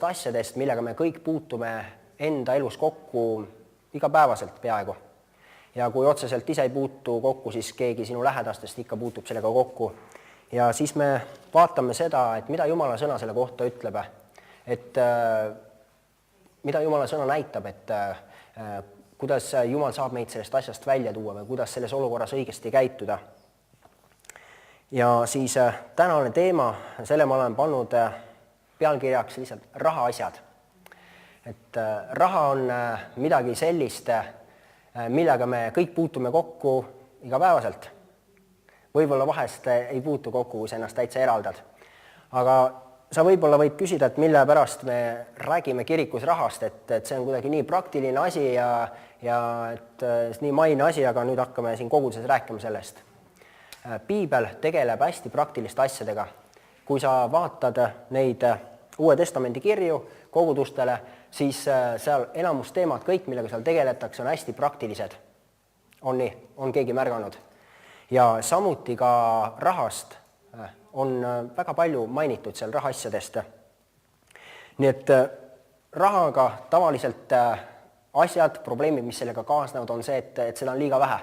nendest asjadest, millega me kõik puutume enda elus kokku igapäevaselt peaaegu. Ja kui otseselt ise ei puutu kokku, siis keegi sinu lähedastest ikka puutub sellega kokku. Ja siis me vaatame seda, et mida Jumala sõna selle kohta ütleb, et mida Jumala sõna näitab, et kuidas Jumal saab meid sellest asjast välja tuua või kuidas selles olukorras õigesti käituda. Ja siis tänane teema, selle ma olen pannud pealkirjaks lihtsalt rahaasjad. Et raha on midagi sellist, millega me kõik puutume kokku igapäevaselt. Võib-olla vahest ei puutu kokku, kui sa ennast täitsa eraldad. Aga sa võib-olla võid küsida, et mille pärast me räägime kirikus rahast, et see on kuidagi nii praktiline asi ja et nii maine asi, aga nüüd hakkame siin koguduses rääkima sellest. Piibel tegeleb hästi praktiliste asjadega. Kui sa vaatad neid Uue Testamendi kirju kogudustele, siis seal enamus teemad, kõik, millega seal tegeletakse, on hästi praktilised. On nii, on keegi märganud. Ja samuti ka rahast on väga palju mainitud seal rahaasjadest. Nii et rahaga tavaliselt asjad, probleemid, mis sellega kaasnevad, on see, et seda on liiga vähe.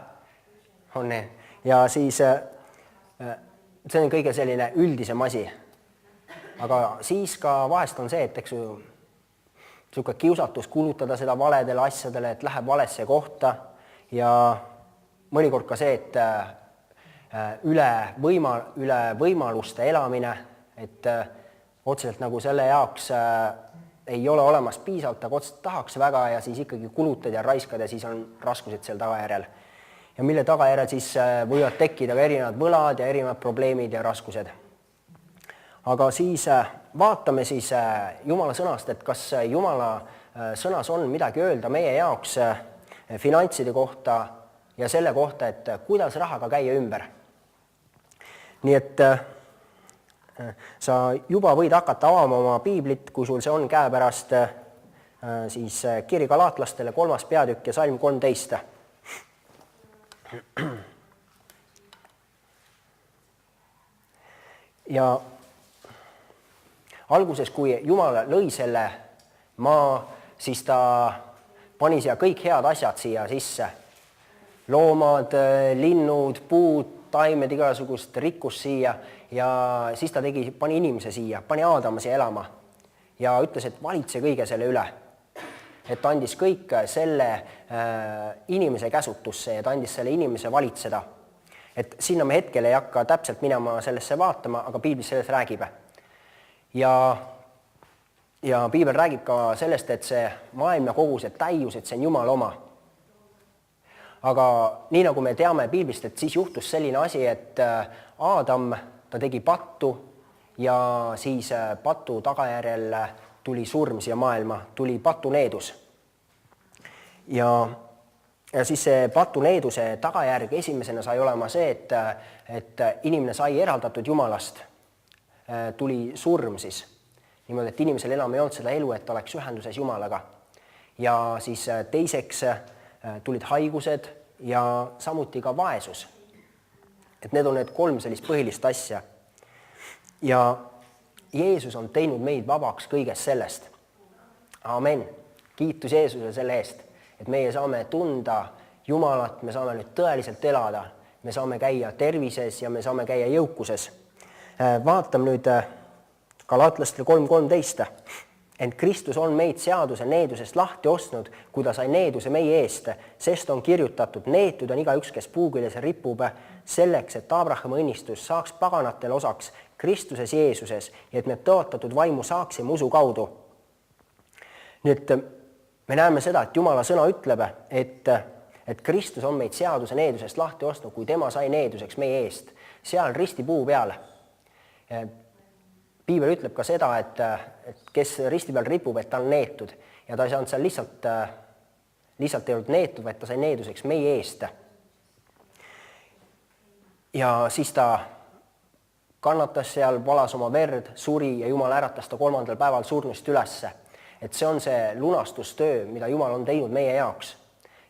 On nii. Ja siis see on kõige selline üldisem asi. Aga siis ka vahest on see, et eks ju kiusatus kulutada seda valedele asjadele, et läheb valesse kohta ja mõnikord ka see, et üle võimaluste elamine, et otseselt nagu selle jaoks ei ole olemas piisavalt, aga otseselt tahaks väga ja siis ikkagi kulutad ja raiskad ja siis on raskused seal tagajärjel. Ja mille tagajärjel siis võivad tekkida ka erinevad võlad ja erinevad probleemid ja raskused. Aga siis vaatame siis Jumala sõnast, et kas Jumala sõnas on midagi öelda meie jaoks finantside kohta ja selle kohta, et kuidas rahaga käia ümber. Nii et sa juba võid hakata avama oma piiblit, kui sul see on käepärast, siis kiri Galaatlastele 3. peatükk ja salm 13. Ja alguses, kui Jumal lõi selle maa, siis ta pani siia kõik head asjad siia sisse. Loomad, linnud, puud, taimed, igasugust rikkust siia ja siis ta pani inimese siia, pani Aadama siia elama ja ütles, et valitse kõige selle üle. Et ta andis kõik selle inimese käsutusse ja ta andis selle inimese valitseda. Et sinna me hetkel ei hakka täpselt minema sellesse vaatama, aga piiblis sellest räägib. Ja piibel räägib ka sellest, et see maailma kogu see täius, et see on Jumala oma. Aga nii nagu me teame piiblist, et siis juhtus selline asi, et Aadam, ta tegi pattu ja siis patu tagajärjel tuli surm siia maailma, tuli patuneedus. Ja siis see patuneeduse tagajärg esimesena sai olema see, et inimene sai eraldatud Jumalast, tuli surm siis. Niimoodi, et inimesel enam ei olnud seda elu, et oleks ühenduses Jumalaga. Ja siis teiseks tulid haigused ja samuti ka vaesus. Et need on need 3 sellist põhilist asja. Ja Jeesus on teinud meid vabaks kõigest sellest. Amen. Kiitus Jeesusele selle eest, et meie saame tunda Jumalat, me saame nüüd tõeliselt elada, me saame käia tervises ja me saame käia jõukuses. Vaatame nüüd Galaatlastele 3.13. Ent Kristus on meid seaduse needusest lahti ostnud, kui ta sai needuse meie eest, sest on kirjutatud, neetud on igaüks, kes puuküljes ripub, selleks, et Abrahami õnnistus saaks paganatel osaks Kristuses Jeesuses ja et me tõotatud vaimu saaksime usu kaudu. Nii et me näeme seda, et Jumala sõna ütleb, et Kristus on meid seaduse needusest lahti ostnud, kui tema sai needuseks meie eest. Seal ristipuu peal. Piibel ütleb ka seda, et kes risti peal ripub, et ta on neetud. Ja ta ei saanud seal lihtsalt ei olnud neetud, vaid ta sai needuseks meie eest. Ja siis ta kannatas seal, valas oma verd, suri ja Jumal äratas ta 3. päeval surnust ülesse. Et see on see lunastustöö, mida Jumal on teinud meie jaoks.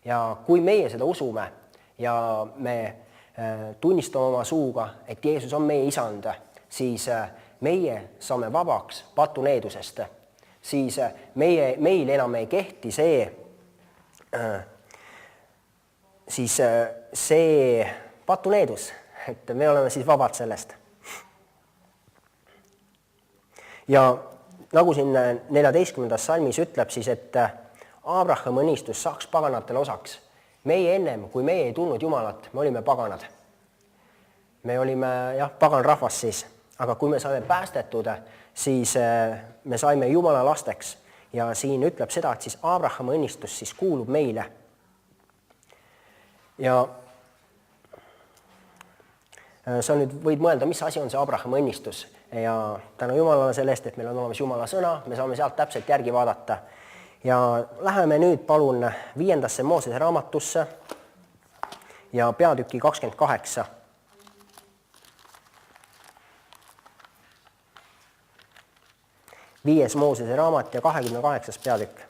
Ja kui meie seda usume ja me tunnistame oma suuga, et Jeesus on meie isand, siis meie saame vabaks patuneedusest. siis meil enam ei kehti see patuneedus, et me oleme siis vabad sellest. Ja nagu siin 14. salmis ütleb siis, et Abrahami õnnistus saaks paganatele osaks. Meie ennem, kui meie ei tundnud Jumalat, me olime paganad. Me olime pagan rahvas siis, aga kui me saime päästetud, siis me saime Jumala lasteks ja siin ütleb seda, et siis Abrahami õnnistus siis kuulub meile. Ja sa nüüd võid mõelda, mis asi on see Abrahami õnnistus ja tänu Jumalale selle eest, et meil on olemas Jumala sõna, me saame sealt täpselt järgi vaadata. Ja läheme nüüd palun 5. Moosese raamatusse ja peatüki 28. 5. Moosese raamat ja 28. peatükk.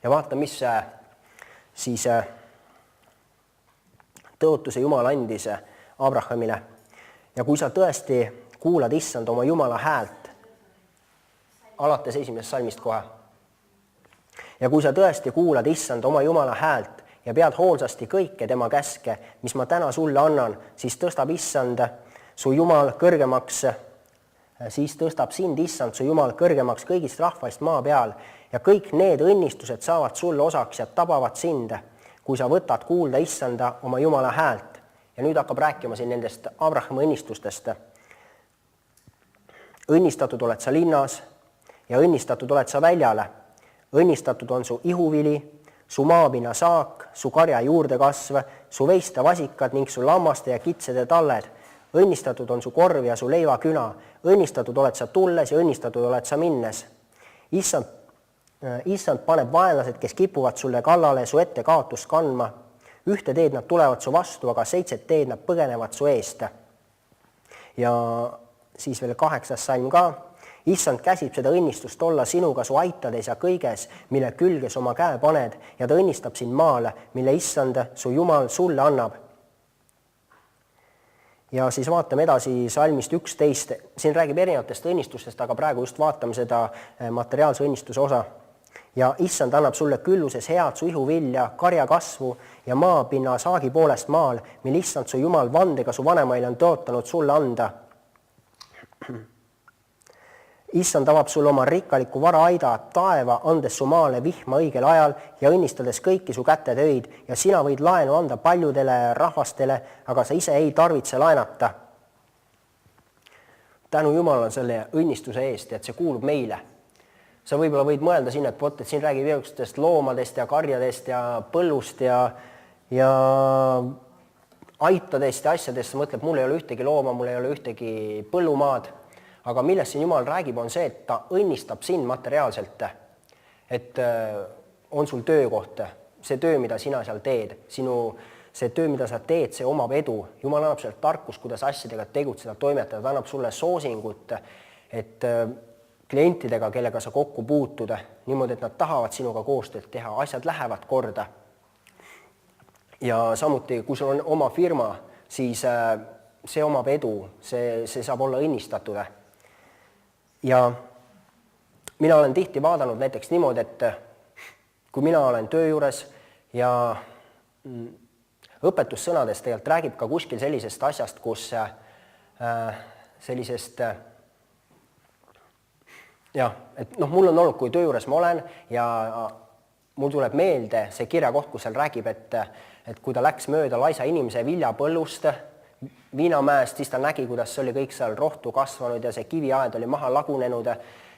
Ja vaata, mis siis tõotuse Jumal andis Abrahamile. Ja kui sa tõesti kuulad issand oma Jumala häält, alates 1. salmist kohe. Ja kui sa tõesti kuulad issand oma Jumala häält ja pead hoolsasti kõike tema käske, mis ma täna sulle annan, siis tõstab issand su Jumal kõrgemaks, siis tõstab sind issand su Jumal kõrgemaks kõigist rahvaist maa peal ja kõik need õnnistused saavad sulle osaks ja tabavad sind, kui sa võtad kuulda issanda oma Jumala häält. Ja nüüd hakkab rääkima siin nendest Abrahami õnnistustest. Õnnistatud oled sa linnas ja õnnistatud oled sa väljale. Õnnistatud on su ihuvili, su maapinna saak, su karja juurdekasv, su veiste vasikad ning su lammaste ja kitsede talled. Õnnistatud on su korv ja su leivaküna. Õnnistatud oled sa tulles ja õnnistatud oled sa minnes. Issand paneb vaenlased, kes kipuvad sulle kallale su ette kaotust kandma. Ühte teed nad tulevad su vastu, aga 7 teed nad põgenevad su eest. Ja siis veel 8. salm ka. Issand käsib seda õnnistust olla sinuga su aitades ja kõiges, mille külges oma käe paned ja ta õnnistab sind maale, mille issand su Jumal sulle annab. Ja siis vaatame edasi salmist 11. Siin räägib erinevatest õnnistustest, aga praegu just vaatame seda materiaalse õnnistuse osa. Ja issand annab sulle külluses head su ihuvilja, karja kasvu ja maapinna saagi poolest maal, mil issand su Jumal vandega su vanemaile on tõotanud sulle anda. Issand avab sulle oma rikkaliku vara aida taeva, andes su maale vihma õigel ajal ja õnnistades kõiki su käte töid ja sina võid laenu anda paljudele rahvastele, aga sa ise ei tarvitse laenata. Tänu Jumalale selle õnnistuse eest, et see kuulub meile. Sa võib-olla võid mõelda sinna, et siin räägib igasugustest loomadest ja karjadest ja põllust ja aitadest ja asjadest. Sa mõtled, mul ei ole ühtegi looma, mul ei ole ühtegi põllumaad. Aga millest siin Jumal räägib, on see, et ta õnnistab sind materiaalselt. Et on sul töökoht, see töö, mida sina seal teed. See töö, mida sa teed, see omab edu. Jumal annab sulle tarkust, kuidas asjadega tegutseda, toimetada. Ta annab sulle soosingut, et klientidega, kellega sa kokku puutud, niimoodi, et nad tahavad sinuga koostööd teha, asjad lähevad korda. Ja samuti, kui sul on oma firma, siis see omab edu, see saab olla õnnistatud. Ja mina olen tihti vaadanud näiteks niimoodi, et kui mina olen töö juures ja õpetussõnadest tegelikult räägib ka kuskil sellisest asjast, kus sellisest et mul on olnud, kui töö juures ma olen ja mul tuleb meelde see kirjakoht, kus seal räägib, et kui ta läks mööda laisa inimese viljapõllust Viinamäest, siis ta nägi, kuidas see oli kõik seal rohtu kasvanud ja see kiviaed oli maha lagunenud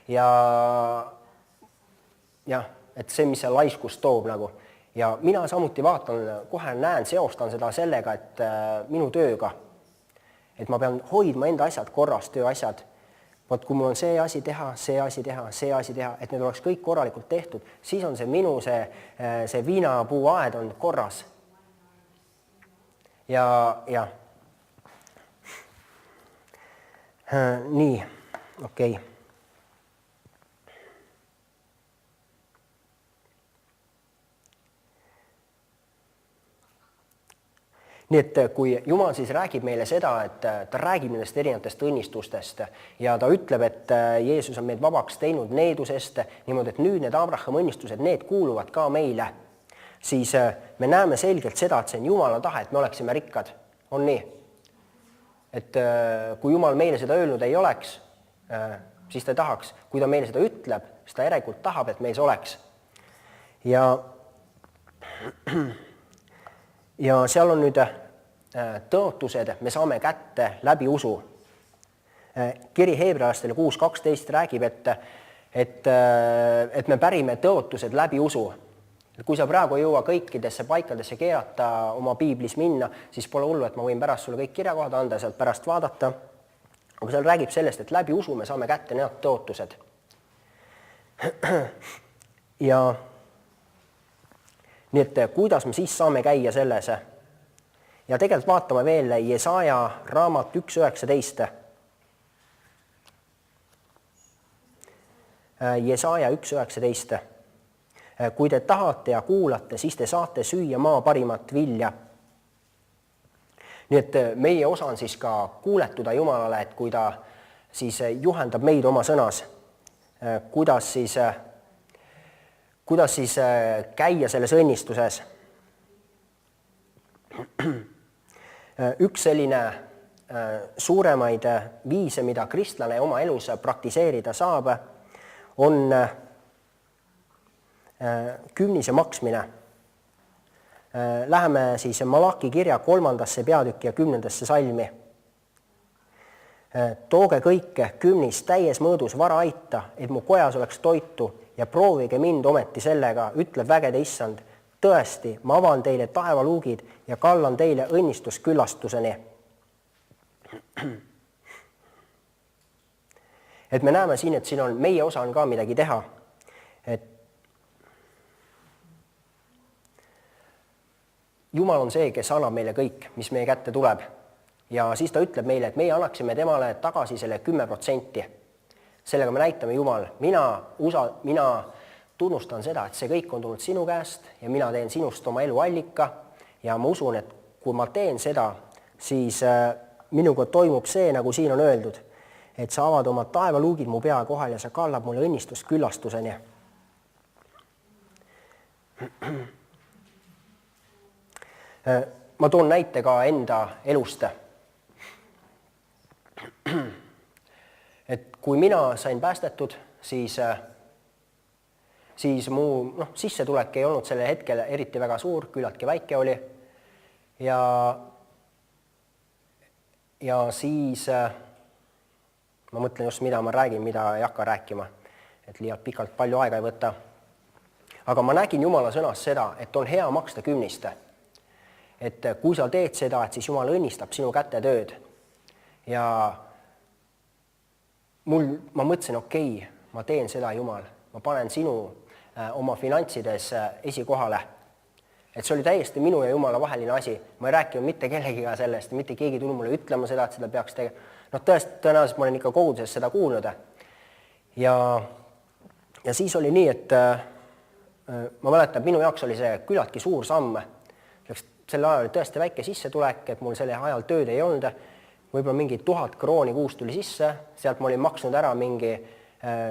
ja et see, mis see laiskus toob nagu. Ja mina samuti vaatan, kohe näen, seostan seda sellega, et minu tööga, et ma pean hoidma enda asjad korras, tööasjad. Kui mul on see asi teha, see asi teha, see asi teha, et need oleks kõik korralikult tehtud, siis on see minu see viinapuuaed on korras. Ja nii, okei. nii et kui Jumal siis räägib meile seda, et ta räägib nendest erinevatest õnnistustest ja ta ütleb, et Jeesus on meid vabaks teinud needusest niimoodi, et nüüd need Abrahami õnnistused, need kuuluvad ka meile, siis me näeme selgelt seda, et see on Jumala tahe, et me oleksime rikkad. On nii? Et kui Jumal meile seda öelnud ei oleks, siis ta ei tahaks. Kui ta meile seda ütleb, siis ta järelikult tahab, et meil see oleks. Ja seal on nüüd tõotused, me saame kätte läbi usu. Kiri Heebrealastele 6.12 räägib, et me pärime tõotused läbi usu. Kui sa praegu ei jõua kõikidesse paikadesse keerata, oma piiblis minna, siis pole hullu, et ma võin pärast sulle kõik kirjakohad anda ja sealt pärast vaadata. Aga seal räägib sellest, et läbi usu me saame kätte need tõotused. Ja nii et kuidas me siis saame käia selles? Ja tegelikult vaatame veel Jesaja raamat 1.19. Jesaja 1.19. Kui te tahate ja kuulate, siis te saate süüa maa parimat vilja. Nii et meie osa on siis ka kuuletuda Jumalale, et kui ta siis juhendab meid oma sõnas, kuidas siis käia selles õnnistuses. Üks selline suuremaid viise, mida kristlane oma elus praktiseerida saab, on kümnise maksmine. Läheme siis Malaki kirja 3. peatükki ja 10. salmi. Tooge kõike kümnis täies mõõdus vara aita, et mu kojas oleks toitu ja proovige mind ometi sellega, ütleb vägede issand. Tõesti, ma avan teile taevaluugid ja kallan teile õnnistusküllastuseni. Et me näeme siin, et siin on meie osa on ka midagi teha. Et Jumal on see, kes annab meile kõik, mis meie kätte tuleb. Ja siis ta ütleb meile, et meie annaksime temale tagasi selle 10%. Sellega me näitame Jumal, mina tunnustan seda, et see kõik on tulnud sinu käest ja mina teen sinust oma elu allika ja ma usun, et kui ma teen seda, siis minuga toimub see, nagu siin on öeldud, et sa avad oma taevaluugid mu pea kohal ja sa kallab mulle õnnistust küllastuseni. Ma toon näite ka enda elust. Et kui mina sain päästetud, siis mu sissetulek ei olnud selle hetkel eriti väga suur, küllaltki väike oli. Ja siis ma mõtlen just, mida ma räägin, mida ei hakka rääkima, et liialt pikalt palju aega ei võta. Aga ma nägin Jumala sõnas seda, et on hea maksta kümnist. Et kui sa teed seda, et siis Jumal õnnistab sinu kätte tööd. Ja ma mõtlesin, okei, ma teen seda, Jumal. Ma panen sinu oma finantsides esikohale. Et see oli täiesti minu ja Jumala vaheline asi. Ma ei rääkinud mitte kellegiga sellest, mitte keegi tuli mulle ütlema seda, et seda peaks tegema. Tõenäoliselt ma olen ikka koguduses seda kuulnud. Ja siis oli nii, et ma mäletan, et minu jaoks oli see küllaltki suur samm. Selle ajal oli tõesti väike sissetulek, et mul selle ajal tööd ei olnud. Võib-olla mingi 1000 krooni kuus tuli sisse, sealt ma olin maksnud ära mingi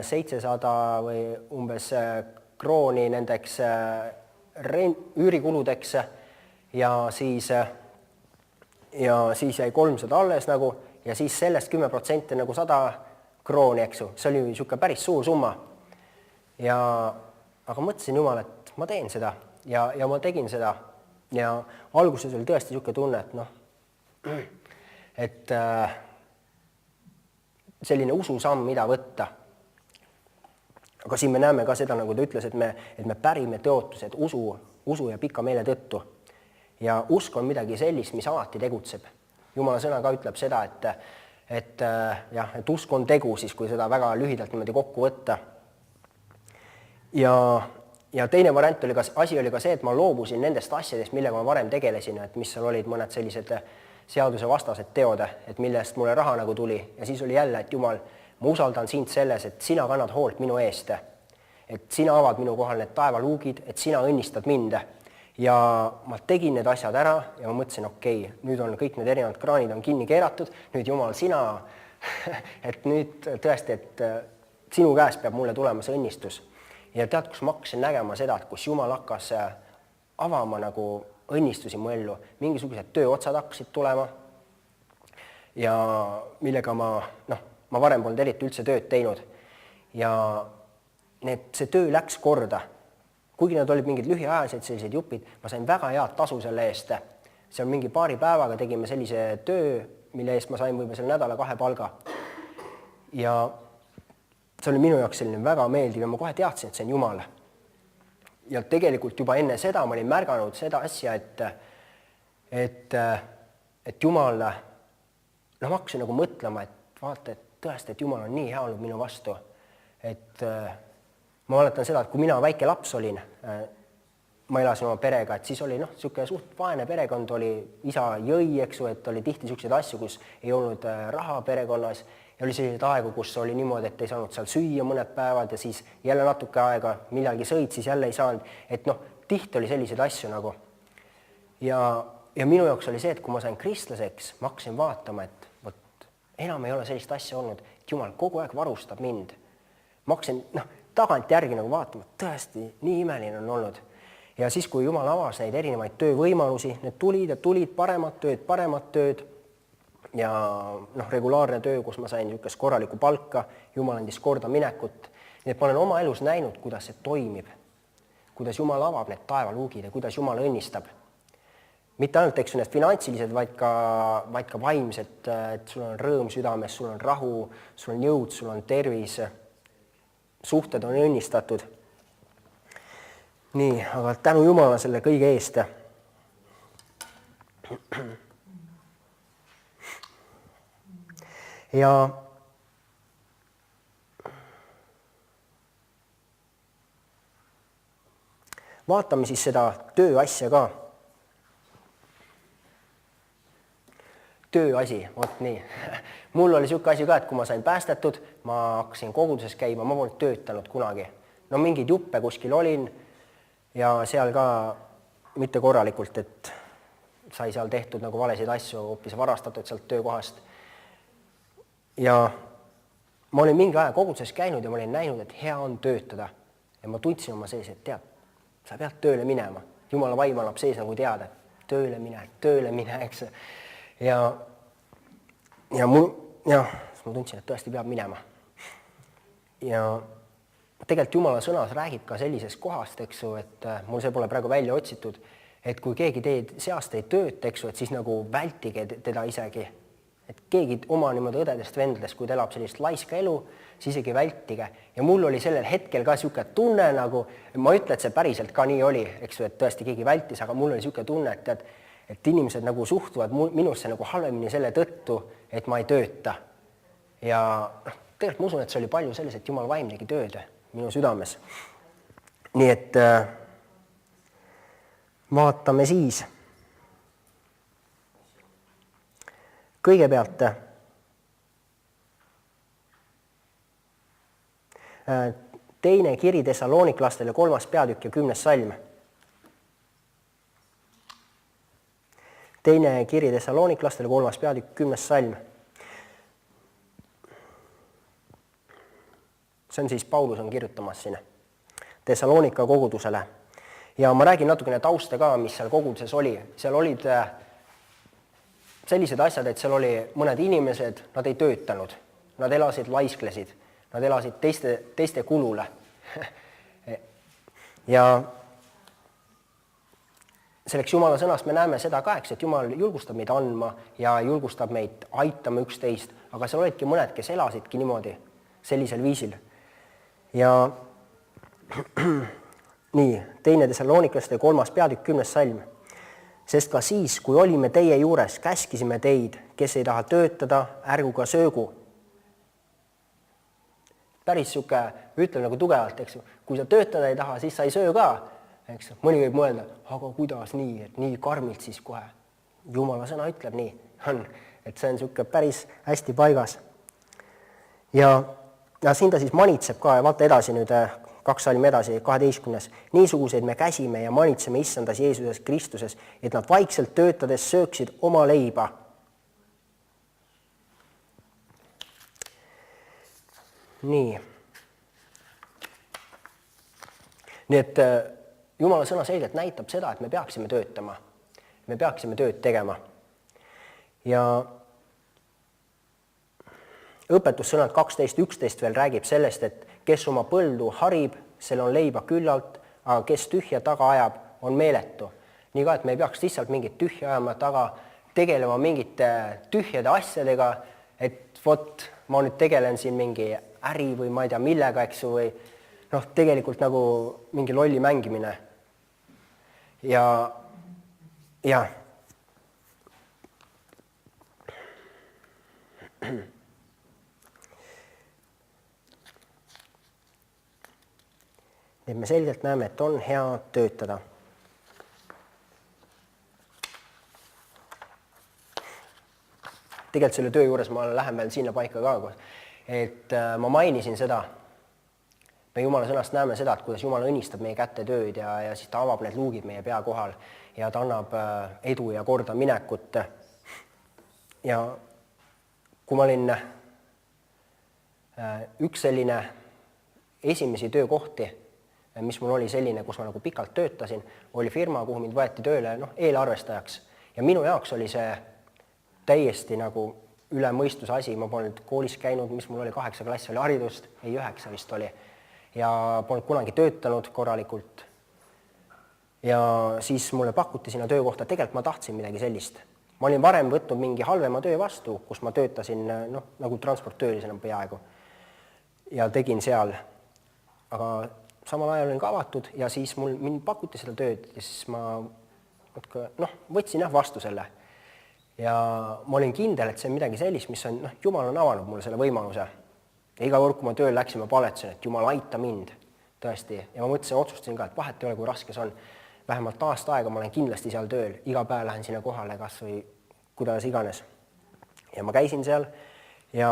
700 või umbes krooni nendeks üürikuludeks ja siis jäi 300 alles nagu ja siis sellest 10% nagu 100 krooni, eks ju. See oli niisugune päris suur summa. Aga mõtlesin Jumal, et ma teen seda ja ma tegin seda. Ja alguses oli tõesti niisugune tunne, et selline ususamm, mida võtta. Aga siin me näeme ka seda, nagu ta ütles, et me pärime tõotused usu ja pika meele tõttu. Ja usk on midagi sellist, mis alati tegutseb. Jumala sõna ka ütleb seda, et usk on tegu, siis kui seda väga lühidalt niimoodi kokku võtta. Ja teine variant oli asi oli ka see, et ma loobusin nendest asjadest, millega ma varem tegelesin, et mis seal olid mõned sellised seaduse vastased teod, et millest mulle raha nagu tuli. Ja siis oli jälle, et Jumal, ma usaldan sind selles, et sina kannad hoolt minu eest. Et sina avad minu kohal need taevaluugid, et sina õnnistad mind. ja ma tegin need asjad ära ja ma mõtlesin, okei, nüüd on kõik need erinevad kraanid on kinni keeratud, nüüd Jumal, sina, et nüüd tõesti, et sinu käest peab mulle tulema see õnnistus. Ja tead, kus ma hakkasin nägema seda, et kus Jumal hakkas avama nagu õnnistusi mu ellu, mingisugused tööotsad hakkasid tulema ja millega ma varem polnud eriti üldse tööd teinud ja see töö läks korda. Kuigi nad olid mingid lühiajalised sellised jupid, ma sain väga head tasu selle eest. See on mingi paari päevaga tegime sellise töö, mille eest ma sain võib-olla selle nädala 2 palga. Ja see oli minu jaoks selline väga meeldiv ja ma kohe teadsin, et see on Jumal. Ja tegelikult juba enne seda ma olin märganud seda asja, et Jumal, ma hakkasin nagu mõtlema, et vaata, et tõesti, et Jumal on nii hea olnud minu vastu, et ma mäletan seda, et kui mina väike laps olin, ma elasin oma perega, et siis oli niisugune suht vaene perekond, oli isa jõi, eksu, et oli tihti niisuguseid asju, kus ei olnud raha perekonnas ja oli selliseid aegu, kus oli niimoodi, et ei saanud seal süüa mõned päevad ja siis jälle natuke aega millalgi sõid, siis jälle ei saanud, et tihti oli selliseid asju nagu. Ja minu jaoks oli see, et kui ma sain kristlaseks, ma hakkasin vaatama, et võt, enam ei ole sellist asja olnud, et Jumal kogu aeg varustab mind. Ma hakkasin, tagant järgi nagu vaatama, tõesti, nii imeline on olnud. Ja siis, kui Jumal avas neid erinevaid töövõimalusi, need tulid ja tulid paremat tööd ja regulaarne töö, kus ma sain niisugust korralikku palka, Jumal andis korda minekut. Nii et ma olen oma elus näinud, kuidas see toimib, kuidas Jumal avab need taevaluugid ja kuidas Jumal õnnistab. Mitte ainult, eks need finantsilised, vaid ka vaimsed, et sul on rõõm südames, sul on rahu, sul on jõud, sul on tervis, suhted on õnnistatud. Nii, aga tänu Jumala selle kõige eest. Ja vaatame siis seda tööasja ka. Tööasi, vot nii. Mul oli niisugune asi ka, et kui ma sain päästetud, ma hakkasin koguduses käima, ma polnud töötanud kunagi. Mingid juppe kuskil olin ja seal ka mitte korralikult, et sai seal tehtud nagu valesid asju, hoopis varastatud sealt töökohast. Ja ma olin mingi aja koguduses käinud ja ma olin näinud, et hea on töötada. Ja ma tundsin oma sees, et tead, sa pead tööle minema. Jumala vaim annab sees nagu teada, et tööle mine, eks. Ja ma tundsin, et tõesti peab minema. Ja tegelikult Jumala sõnas räägib ka sellisest kohast, eksu, et mul see pole praegu välja otsitud, et kui keegi teid seast ei tööta, eksu, et siis nagu vältige teda isegi. Et keegi oma niimoodi õdedest vendlest, kui ta elab sellist laiska elu, siis isegi vältige. Ja mul oli sellel hetkel ka niisugune tunne nagu, ma ütlen, et see päriselt ka nii oli, eksu, et tõesti keegi vältis, aga mul oli niisugune tunne, et inimesed nagu suhtuvad minusse nagu halvemini selle tõttu, et ma ei tööta. Ja tegelikult ma usun, et see oli palju selles, et Jumal vaim tegi tööd minu südames. Nii et vaatame siis. Kõigepealt teine kiri Thessaloniklastele 3. peatükk ja 10. salm. Teine kiri Thessaloniklastele 3. peatükk 10. salm. See on siis Paulus on kirjutamas siin Thessalonika kogudusele. Ja ma räägin natukene tausta ka, mis seal koguduses oli. Seal olid sellised asjad, et seal oli mõned inimesed, nad ei töötanud. Nad elasid laisklesid. Nad elasid teiste kulule. Ja selleks Jumala sõnast me näeme seda ka, et Jumal julgustab meid andma ja julgustab meid aitama üksteist, aga seal olidki mõned, kes elasidki niimoodi sellisel viisil. Ja nii, teine Thessaloniklaste 3. peatükk 10. salm. Sest ka siis, kui olime teie juures, käskisime teid, kes ei taha töötada, ärgu ka söögu. Päris siuke, ütleb nagu tugevalt, eks. Kui sa töötada ei taha, siis sa ei söö ka. Eks. Mõni võib mõelda, aga kuidas nii, et nii karmilt siis kohe. Jumala sõna ütleb nii, et see on siuke päris hästi paigas. Ja siin ta siis manitseb ka ja vaata edasi nüüd 2 salmi edasi, 12. Niisuguseid me käsime ja manitseme issandas Jeesuses Kristuses, et nad vaikselt töötades sööksid oma leiba. Nii et Jumala sõna selgelt näitab seda, et me peaksime töötama. Me peaksime tööd tegema. Ja õpetussõnad 12.11 veel räägib sellest, et kes oma põldu harib, seal on leiba küllalt, aga kes tühja taga ajab, on meeletu. Nii ka, et me ei peaks lihtsalt mingit tühja ajama taga, tegelema mingite tühjade asjadega, et vot, ma nüüd tegelen siin mingi äri või ma ei tea millega, eks või tegelikult nagu mingi lolli mängimine. Ja et me selgelt näeme, et on hea töötada. Tegelikult selle töö juures ma lähen veel sinna paika ka, et ma mainisin seda, me Jumala sõnast näeme seda, et kuidas Jumal õnnistab meie kätte tööd ja siis ta avab need luugid meie pea kohal ja ta annab edu ja korda minekut. Ja kui ma olin üks selline esimesi töökohti, mis mul oli selline, kus ma nagu pikalt töötasin, oli firma, kuhu mind võeti tööle eelarvestajaks. Ja minu jaoks oli see täiesti nagu üle mõistuse asi. Ma polnud koolis käinud, mis mul oli 8 klassi oli haridust, ei 9 vist oli. Ja polnud kunagi töötanud korralikult. Ja siis mulle pakuti sinna töökohta, tegelikult ma tahtsin midagi sellist. Ma olin varem võtnud mingi halvema töö vastu, kus ma töötasin nagu transporttöölisena peaaegu ja tegin seal. Aga samal ajal olin ka avatud ja siis mind pakuti seda tööd ja siis ma võtsin vastu selle. Ja ma olin kindel, et see on midagi sellist, mis on, Jumal on avanud mulle selle võimaluse. Ja iga kord, kui ma tööl läksin, ma paletasin, et Jumal aita mind tõesti. Ja ma mõtlesin, otsustasin ka, et vahet ei ole, kui raske see on. Vähemalt aasta aega ma olen kindlasti seal tööl. Iga päev lähen sinna kohale kas või kuidas iganes. Ja ma käisin seal ja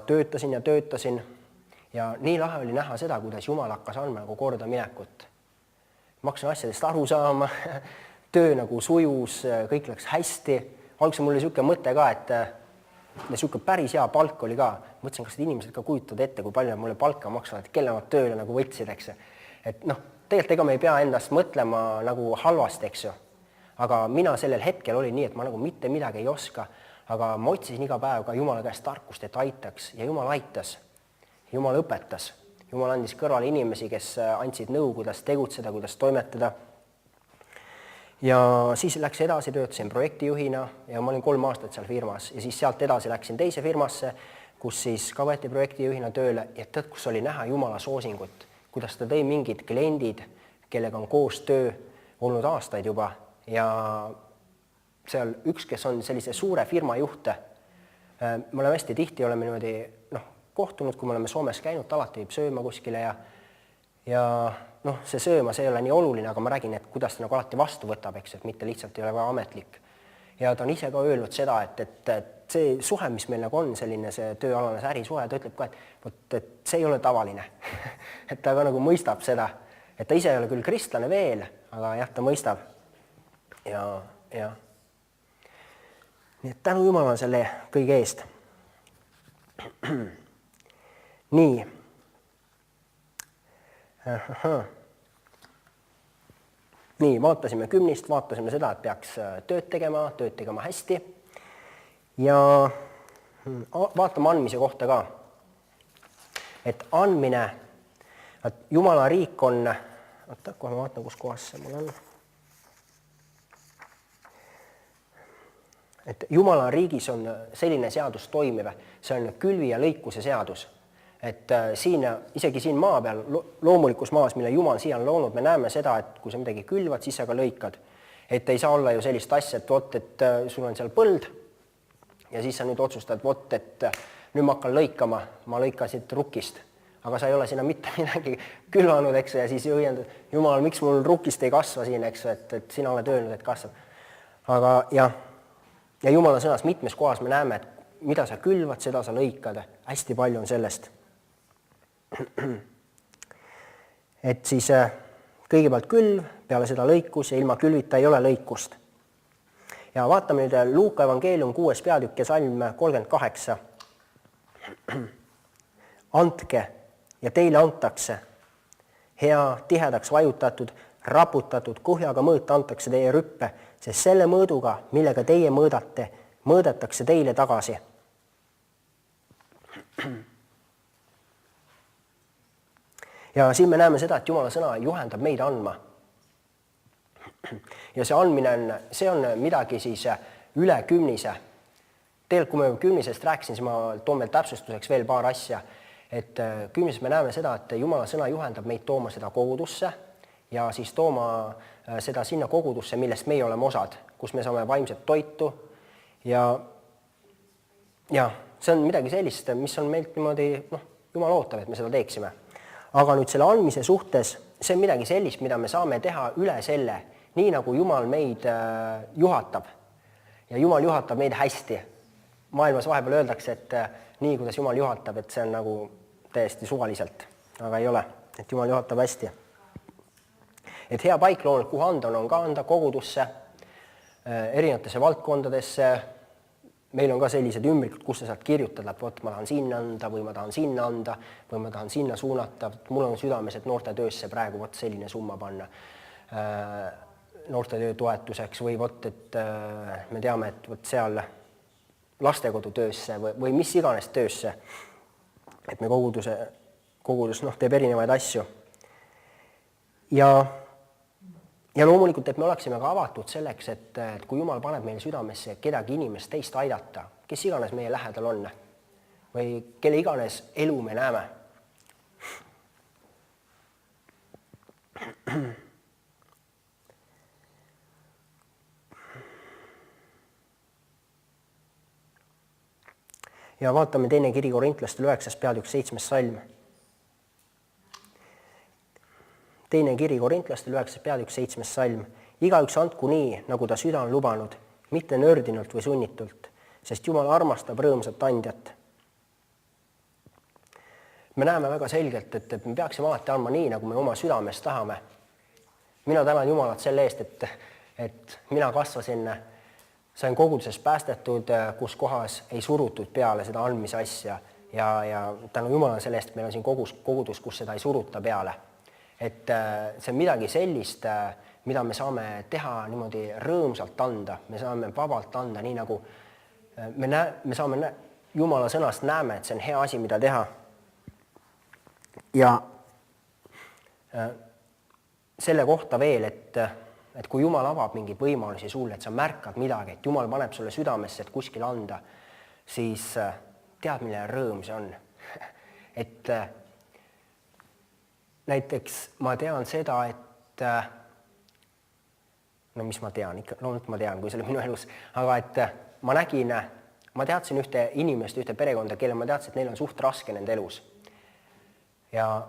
töötasin. Ja nii lahe oli näha seda, kuidas Jumal hakkas andma nagu korda minekut. Ma hakkasin asjadest aru saama, töö nagu sujus, kõik läks hästi. Alguses mul oli selline mõte ka, et selline päris hea palk oli ka. Mõtlesin, kas need inimesed ka kujutavad ette, kui palju mulle palka maksavad, et kelle nad tööle nagu võtsid, eks. Et tegelikult ega me ei pea endast mõtlema nagu halvast, eks ju. Aga mina sellel hetkel olin nii, et ma nagu mitte midagi ei oska, aga ma otsisin iga päev ka Jumala käest tarkust, et aitaks ja Jumal aitas. Jumal õpetas. Jumal andis kõrvale inimesi, kes andsid nõu, kuidas tegutseda, kuidas toimetada. Ja siis läks edasi, töötasin projektijuhina ja ma olin 3 aastat seal firmas ja siis sealt edasi läksin teise firmasse, kus siis ka võeti projektijuhina tööle ja tead, kus oli näha Jumala soosingut, kuidas ta tõi mingid kliendid, kellega on koos töö olnud aastaid juba ja seal üks, kes on sellise suure firma juhte, me oleme hästi tihti, oleme niimoodi kohtunud, kui me oleme Soomes käinud, alati viib sööma kuskile ja see sööma, see ei ole nii oluline, aga ma räägin, et kuidas ta nagu alati vastu võtab, eks, et mitte lihtsalt ei ole väga ametlik. Ja ta on ise ka öelnud seda, et see suhe, mis meil nagu on, selline see tööalane ärisuhe, ta ütleb ka, et see ei ole tavaline. Et ta ka nagu mõistab seda, et ta ise ei ole küll kristlane veel, aga jah, ta mõistab. Ja. Nii et tänu Jumalale selle kõige eest. Nii. Nii, vaatasime 10, vaatasime seda, et peaks tööd tegema hästi ja vaatame andmise kohta ka. Et andmine, et Jumala riik on, kohe ma vaatan, kus kohas see mul on. Et Jumala riigis on selline seadus toimiv, see on külvi ja lõikuse seadus. Et isegi siin maa peal, loomulikus maas, mille Jumal siia on loonud, me näeme seda, et kui sa midagi külvad, siis sa ka lõikad. Et ei saa olla ju sellist asja, et sul on seal põld ja siis sa nüüd otsustad, et nüüd ma hakkan lõikama, ma lõikasin rukkist, aga sa ei ole sinna mitte midagi külvanud, eks, ja siis õiendad, Jumal, miks mul rukkist ei kasva siin, eks, et sina oled öelnud, et kasvab. Aga ja Jumala sõnas mitmes kohas me näeme, et mida sa külvad, seda sa lõikad. Hästi palju on sellest. et siis kõigepealt külv, peale seda lõikus ja ilma külvita ei ole lõikust. Ja vaatame nüüd Luuka evangeelium 6. peatükk ja salm 38. Andke ja teile antakse, hea tihedaks vajutatud, raputatud kuhjaga mõõta antakse teie rüppe, sest selle mõõduga, millega teie mõõdate, mõõdetakse teile tagasi. Ja siin me näeme seda, et Jumala sõna juhendab meid andma. Ja see andmine on midagi siis üle kümnise. Tegelikult, kui me kümnisest rääkisin, siis ma toon veel täpsustuseks veel paar asja. Et kümnises me näeme seda, et Jumala sõna juhendab meid tooma seda kogudusse ja siis tooma seda sinna kogudusse, millest meie oleme osad, kus me saame vaimset toitu. Ja see on midagi sellist, mis on meilt niimoodi, Jumal ootab, et me seda teeksime. Aga nüüd selle andmise suhtes, see on midagi sellist, mida me saame teha üle selle, nii nagu Jumal meid juhatab. Ja Jumal juhatab meid hästi. Maailmas vahepeal öeldakse, et nii, kuidas Jumal juhatab, et see on nagu täiesti suvaliselt, aga ei ole, et Jumal juhatab hästi. Et hea paik loonud, kuhu anda on ka anda kogudusse, erinevatesse valdkondadesse. Meil on ka sellised ümbrikud, kus sa saad kirjutada, et võt, ma tahan sinna anda või ma tahan sinna anda või ma tahan sinna suunata. Mul on südames, et noortetöösse praegu võt selline summa panna noortetöö toetuseks või võt, et me teame, et võt seal lastekodutöösse või mis iganes töösse, et me kogudus teeb erinevaid asju. Ja loomulikult, et me oleksime ka avatud selleks, et kui Jumal paneb meile südamesse kedagi inimest teist aidata, kes iganes meie lähedal on või kelle iganes elu me näeme. Ja vaatame teine kiri Korintlastele 9. peatükk 7. salm. Teine kiri Korintlastele 9. peatükk 7. salm. Igaüks andku nii, nagu ta süda on lubanud, mitte nördinult või sunnitult, sest Jumal armastab rõõmsat andjat. Me näeme väga selgelt, et me peaksime alati andma nii, nagu me oma südames tahame. Mina tänan Jumalat selle eest, et mina kasvasin, sain koguduses päästetud, kus kohas ei surutud peale seda andmise asja ja tänu Jumalale selle eest, meil on siin kogudus, kus seda ei suruta peale. Et see on midagi sellist, mida me saame teha niimoodi rõõmsalt anda, me saame vabalt anda, nii nagu me saame Jumala sõnast näeme, et see on hea asi, mida teha. Ja selle kohta veel, et kui Jumal avab mingeid võimalusi sulle, et sa märkad midagi, et Jumal paneb sulle südamesse, et kuskil anda, siis tead, milline rõõm see on. Et näiteks ma tean seda, et no mis ma tean, ikka loomulikult ma tean, kui see oli minu elus, aga et ma teadsin ühte inimest, ühte perekonda, kelle ma teadsin, et neil on suht raske nende elus. Ja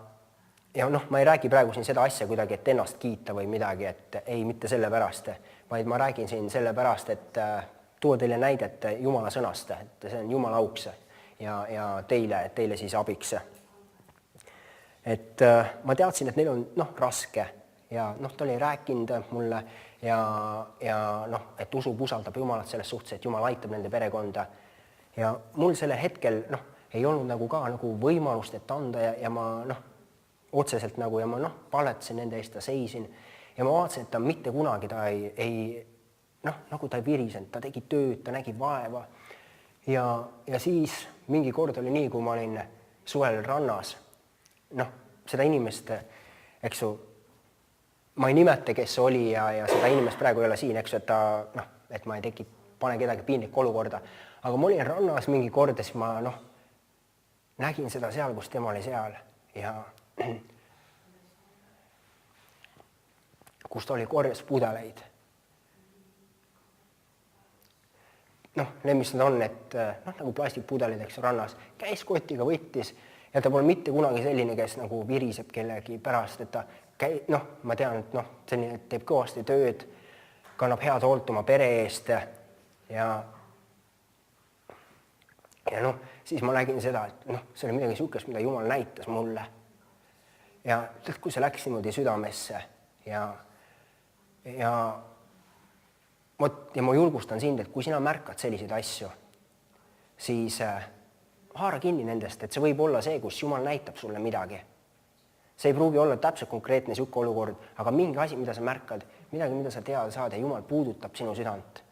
ma ei räägi praegu siin seda asja kuidagi, et ennast kiita või midagi, et ei, mitte selle pärast, vaid ma räägin siin selle pärast, et tuua teile näidet Jumala sõnast, et see on Jumala auks ja teile siis abiks. Et ma teadsin, et neil on raske ja ta oli rääkinud mulle et usaldab Jumalat selles suhtes, et Jumal aitab nende perekonda. Ja mul selle hetkel ei olnud nagu ka võimalust, et anda ja ma otseselt ja ma paletasin nende eest ja seisin ja ma vaatasin, et ta mitte kunagi ta ei virisenud, ta tegi tööd, ta nägi vaeva ja siis mingi kord oli nii, kui ma olin suvel rannas, seda inimest, eks ju, ma ei nimeta, kes see oli ja seda inimest praegu ei ole siin, eks ju, et ma ei pane kedagi piinlikku olukorda, aga ma olin rannas mingi kord ja siis ma nägin seda seal, kus tema oli seal ja kus ta oli korjas pudeleid. Need, mis nad on, et nagu plastikpudelid, eks rannas, käis kotiga, võttis ja ta pole mitte kunagi selline, kes nagu viriseb kellegi pärast, et ta ma tean, et selline teeb kõvasti tööd, kannab head hoolt oma pere eest ja Ja noh, siis ma nägin seda, et noh, see oli midagi niisugust, mida Jumal näitas mulle. Ja kui see läks niimoodi südamesse ja ma julgustan sind, et kui sina märkad selliseid asju, siis haara kinni nendest, et see võib olla see, kus Jumal näitab sulle midagi. See ei pruugi olla täpselt konkreetne niisugune olukord, aga mingi asi, mida sa märkad, midagi, mida sa teada saad ja Jumal puudutab sinu südant.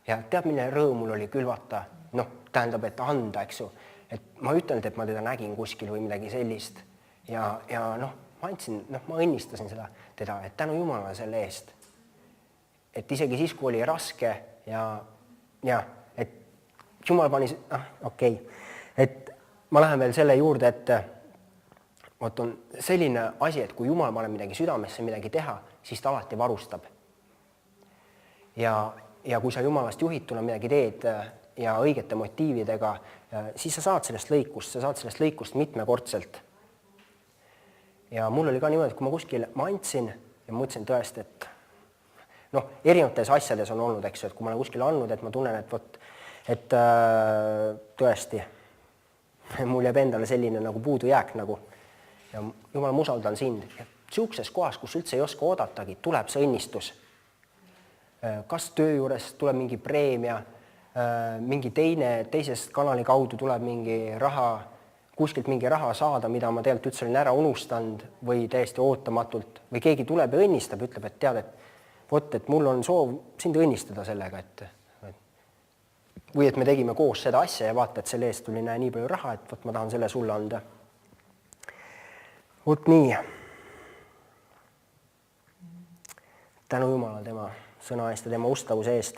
Ja tead, milline rõõm mul oli külvata, noh, tähendab, et anda, eks ju. Et ma ütlen, et ma teda nägin kuskil või midagi sellist ja noh, ma õnnistasin teda, et tänu Jumalale selle eest. Et isegi siis, kui oli raske ja et Jumal pani, okei. Et ma lähen veel selle juurde, et on selline asi, et kui Jumal paneb midagi südamesse, midagi teha, siis ta alati varustab. Ja kui sa Jumalast juhituna midagi teed ja õigete motiividega, siis sa saad sellest lõikust mitmekordselt. Ja mul oli ka niimoodi, et kui ma kuskil andsin ja ma mõtlesin tõesti, et noh, erinevates asjades on olnud, eks ju, et kui ma olen kuskil andnud, et ma tunnen, et tõesti, mul jääb endale selline nagu puudujääk nagu ja Jumal, ma usaldan sind. Siukses kohas, kus üldse ei oska oodatagi, tuleb see õnnistus. Kas töö juures tuleb mingi preemia, mingi teisest kanali kaudu tuleb mingi raha, kuskilt mingi raha saada, mida ma tegelikult üldse olin ära unustanud või täiesti ootamatult või keegi tuleb ja õnnistab, ütleb, et tead, et mul on soov sind õnnistada sellega, või et me tegime koos seda asja ja vaata, et selle eest tuli nii palju raha, et ma tahan selle sulle anda. Nii. Tänu Jumalale tema sõna eest ja tema ustavuse eest.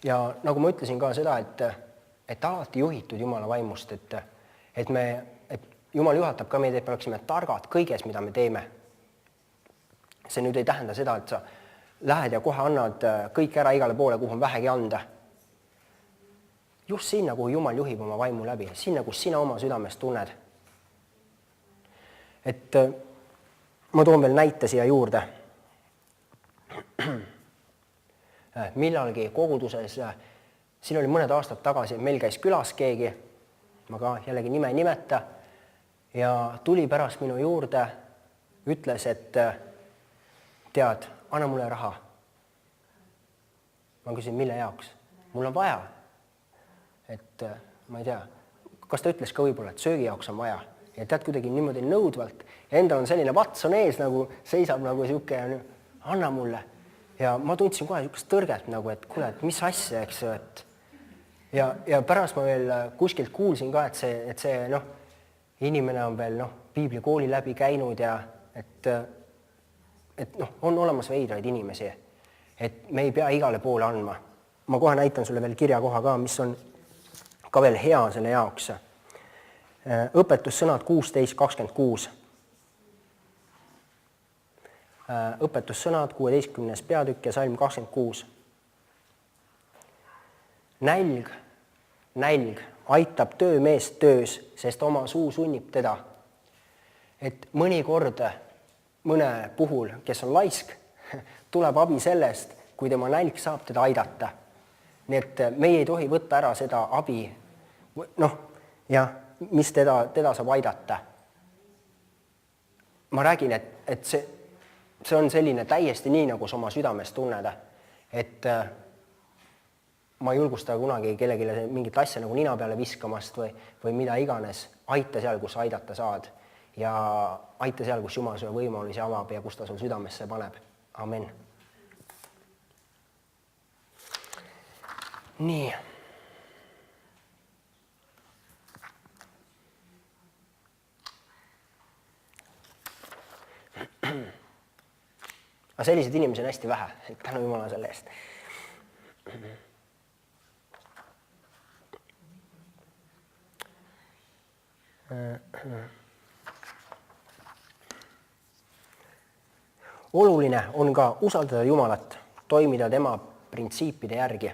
Ja nagu ma ütlesin ka seda, et alati juhitud Jumala vaimust, et Jumal juhatab ka meid, et me oleksime targad kõiges, mida me teeme. See nüüd ei tähenda seda, et sa lähed ja kohe annad kõik ära igale poole, kuhu on vähegi anda. Just sinna, kuhu Jumal juhib oma vaimu läbi, sinna, kus sina oma südamest tunned. Et ma toon veel näite siia juurde. Millalgi koguduses, siin oli mõned aastad tagasi, meil käis külas keegi, ma ka jällegi nime ei nimeta, ja tuli pärast minu juurde, ütles, et tead, anna mulle raha. Ma küsin, mille jaoks? Mul on vaja. Et ma ei tea, kas ta ütles ka võib-olla, et söögi jaoks on vaja. Ja tead kuidagi niimoodi nõudvalt ja endal on selline vats on ees, nagu seisab nagu siuke, anna mulle. Ja ma tundsin kohe niisugust tõrget nagu, et kuule, et mis asja, eks ju, ja pärast ma veel kuskilt kuulsin ka, et see inimene on veel piiblikooli läbi käinud ja et on olemas veidraid inimesi, et me ei pea igale poole andma. Ma kohe näitan sulle veel kirjakoha ka, mis on ka veel hea selle jaoks. Õpetussõnad 16:26. Õpetussõnad 16. peatükk ja salm 26. Nälg aitab töömeest töös, sest oma suu sunnib teda. Et mõnikord mõne puhul, kes on laisk, tuleb abi sellest, kui tema nälg saab teda aidata. Nii et meie ei tohi võtta ära seda abi, mis teda saab aidata. Ma räägin, et see on selline täiesti nii, nagu sa oma südames tunned, et ma ei julgusta kunagi kellelegi mingit asja nagu nina peale viskamast või mida iganes. Aita seal, kus aidata saad ja aita seal, kus Jumal sulle võimalusi avab ja kus ta sul südamesse paneb. Amen. Nii. Aga selliseid inimesi on hästi vähe, tänu Jumala selle eest. Oluline on ka usaldada Jumalat, toimida tema printsiipide järgi.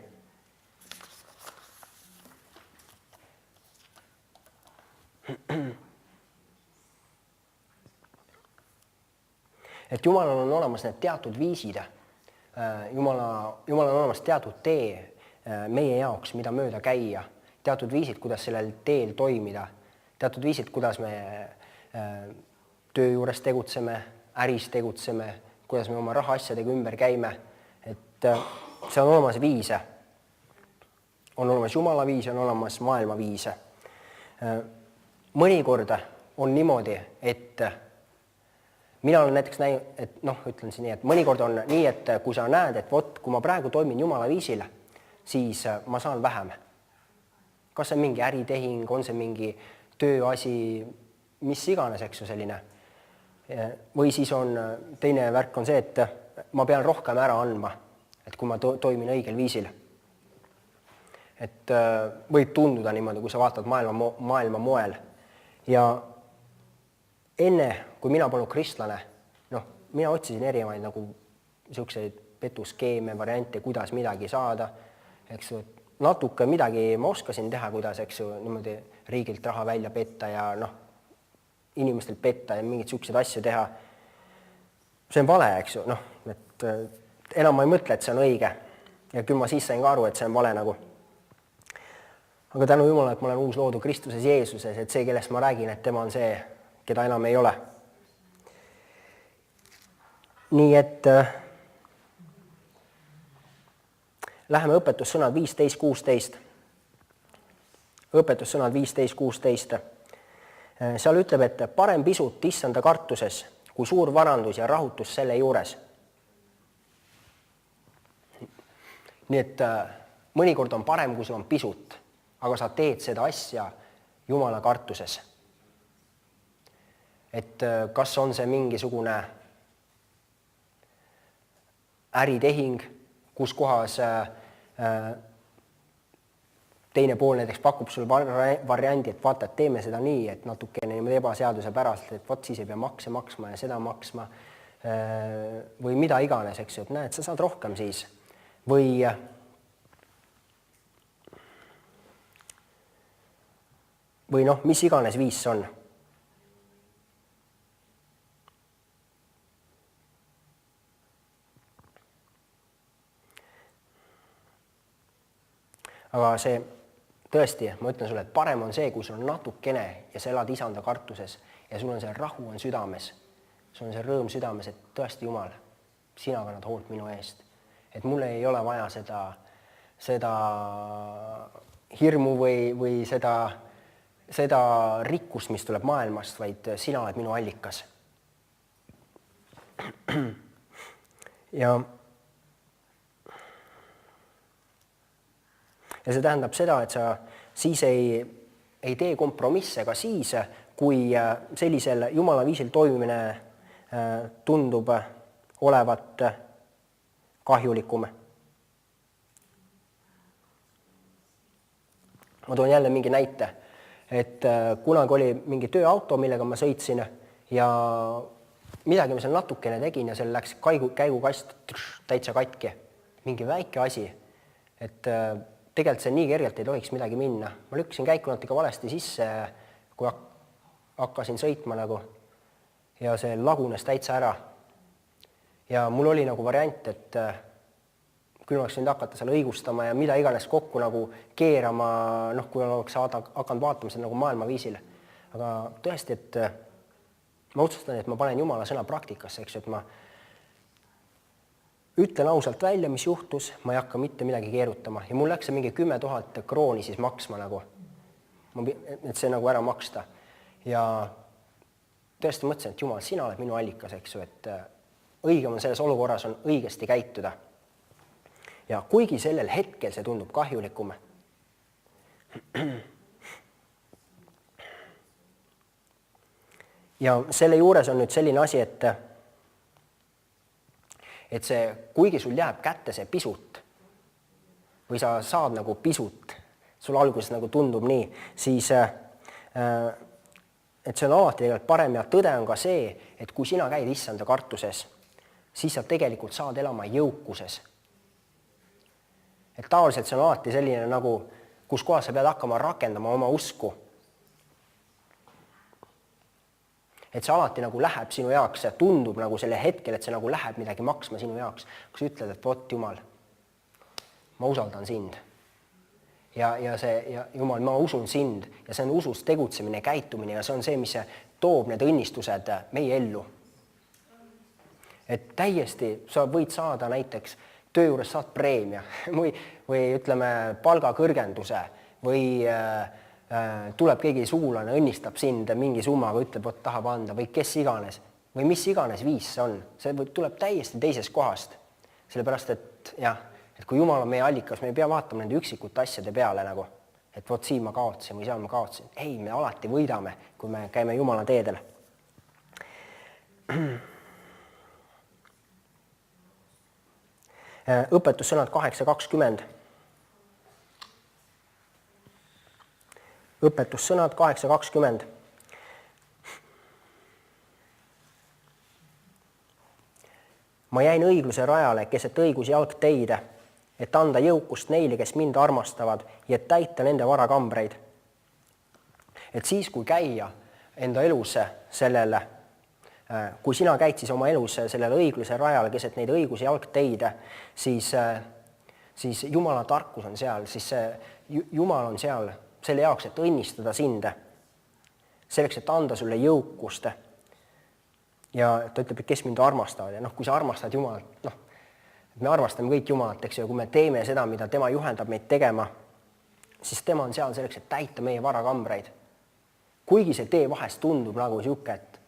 Et Jumalal on olemas need teatud viisid, Jumalal on olemas teatud tee, meie jaoks, mida mööda käia, teatud viisid, kuidas sellel teel toimida, teatud viisid, kuidas me töö juures tegutseme, äris tegutseme, kuidas me oma rahaasjadega ümber käime, et see on olemas viise. On olemas Jumala viise, on olemas maailma viise. Mõnikord on niimoodi, et mina olen näiteks näinud, et ütlen siin nii, et mõnikord on nii, et kui sa näed, et kui ma praegu toimin Jumala viisil, siis ma saan vähem. Kas see on mingi äritehing, on see mingi tööasi, mis iganes, eks ju selline. Või siis on teine värk on see, et ma pean rohkem ära andma, et kui ma toimin õigel viisil. Et võib tunduda niimoodi, kui sa vaatad maailma moel. Ja enne, kui mina polnud kristlane, mina otsisin erinevaid nagu selliseid petuskeeme, variante, kuidas midagi saada. Eks ju, natuke midagi ma oskasin teha, kuidas eks ju, niimoodi riigilt raha välja petta ja inimestelt petta ja mingeid selliseid asju teha. See on vale, eks ju, et enam ma ei mõtle, et see on õige. Ja küll ma siis sain ka aru, et see on vale nagu. Aga tänu Jumalale, et ma olen uus loodu Kristuses Jeesuses, et see, kellest ma räägin, et tema on see, keda enam ei ole. Nii et läheme õpetussõnad 15-16. Õpetussõnad 15-16. Seal ütleb, et parem pisut issanda kartuses, kui suur varandus ja rahutus selle juures. Nii et mõnikord on parem, kui sul on pisut, aga sa teed seda asja Jumala kartuses. Et kas on see mingisugune äritehing, kus kohas teine pool näiteks pakub sul variandi, et vaata, et teeme seda nii, et natukene ebaseaduse pärast, et siis ei pea makse maksma ja seda maksma või mida iganes, eks ju, et näed, sa saad rohkem siis. Või mis iganes viis on. Aga see tõesti, ma ütlen sulle, et parem on see, kui sul on natukene ja sa elad isanda kartuses ja sul on see rahu on südames. Sul on see rõõm südames, et tõesti Jumal, sina kannad hoolt minu eest. Et mul ei ole vaja seda hirmu või seda rikkust, mis tuleb maailmast, vaid sina oled minu allikas. Ja see tähendab seda, et sa siis ei tee kompromisse ka siis, kui sellisel Jumala viisil toimimine tundub olevat kahjulikum. Ma toon jälle mingi näite, et kunagi oli mingi tööauto, millega ma sõitsin ja midagi ma seal natukene tegin ja seal läks käigukast täitsa katki. Mingi väike asi, et tegelikult see nii kergelt ei tohiks midagi minna. Ma lükkasin käiku natuke valesti sisse, kui hakkasin sõitma nagu ja see lagunes täitsa ära. Ja mul oli nagu variant, et küll oleks võinud hakata seal õigustama ja mida iganes kokku nagu keerama, kui oleks hakanud vaatama seda nagu maailma viisil. Aga tõesti, et ma otsustan, et ma panen Jumala sõna praktikasse, eks, et ma ütlen ausalt välja, mis juhtus, ma ei hakka mitte midagi keerutama ja mul läks see mingi 10 000 krooni siis maksma nagu, et see nagu ära maksta. Ja tõesti mõtlesin, et Jumal, sina oled minu allikas, eks ju, et õigem on selles olukorras on õigesti käituda. Ja kuigi sellel hetkel see tundub kahjulikum, ja selle juures on nüüd selline asi, et see, kuigi sul jääb kätte see pisut või sa saad nagu pisut, sul alguses nagu tundub nii, siis et see on alati tegelikult parem ja tõde on ka see, et kui sina käid issanda kartuses, siis sa tegelikult saad elama jõukuses. Et tavaliselt see on alati selline nagu, kus kohas sa pead hakkama rakendama oma usku. Et see alati nagu läheb sinu jaoks, see tundub nagu selle hetkel, et see nagu läheb midagi maksma sinu jaoks. Kui sa ütled, et vot Jumal, ma usaldan sind, ja Jumal, ma usun sind ja see on usus tegutsemine, käitumine ja see on see, mis toob need õnnistused meie ellu. Et täiesti sa võid saada näiteks töö juures saad preemia või ütleme palgakõrgenduse või tuleb keegi sugulane, õnnistab sind mingi summaga, ütleb, et tahab anda või kes iganes või mis iganes viis see on. See tuleb täiesti teisest kohast. Sellepärast, et jah, et kui Jumal on meie allikas, me ei pea vaatama nende üksikute asjade peale nagu, et vot siin ma kaotsin või seal ma kaotsin. Ei, me alati võidame, kui me käime Jumala teedel. Õpetussõnad 8.20. Õpetussõnad 8.20. Ma jäin õigluse rajale keset õigus jalgteide, et anda jõukust neile, kes mind armastavad ja et täita nende varakambreid. Et siis, kui käia enda elus sellele, kui sina käid siis oma elus sellele õigluse rajale keset neid õiguse jalgteide, siis Jumala tarkus on seal, siis Jumal on seal selle jaoks, et õnnistada sind, selleks, et anda sulle jõukust. Ja ta ütleb, et kes mind armastavad ja kui sa armastad Jumalat, me armastame kõik Jumalat, eks ju, kui me teeme seda, mida tema juhendab meid tegema, siis tema on seal selleks, et täita meie varakambreid. Kuigi see tee vahest tundub nagu siuke, et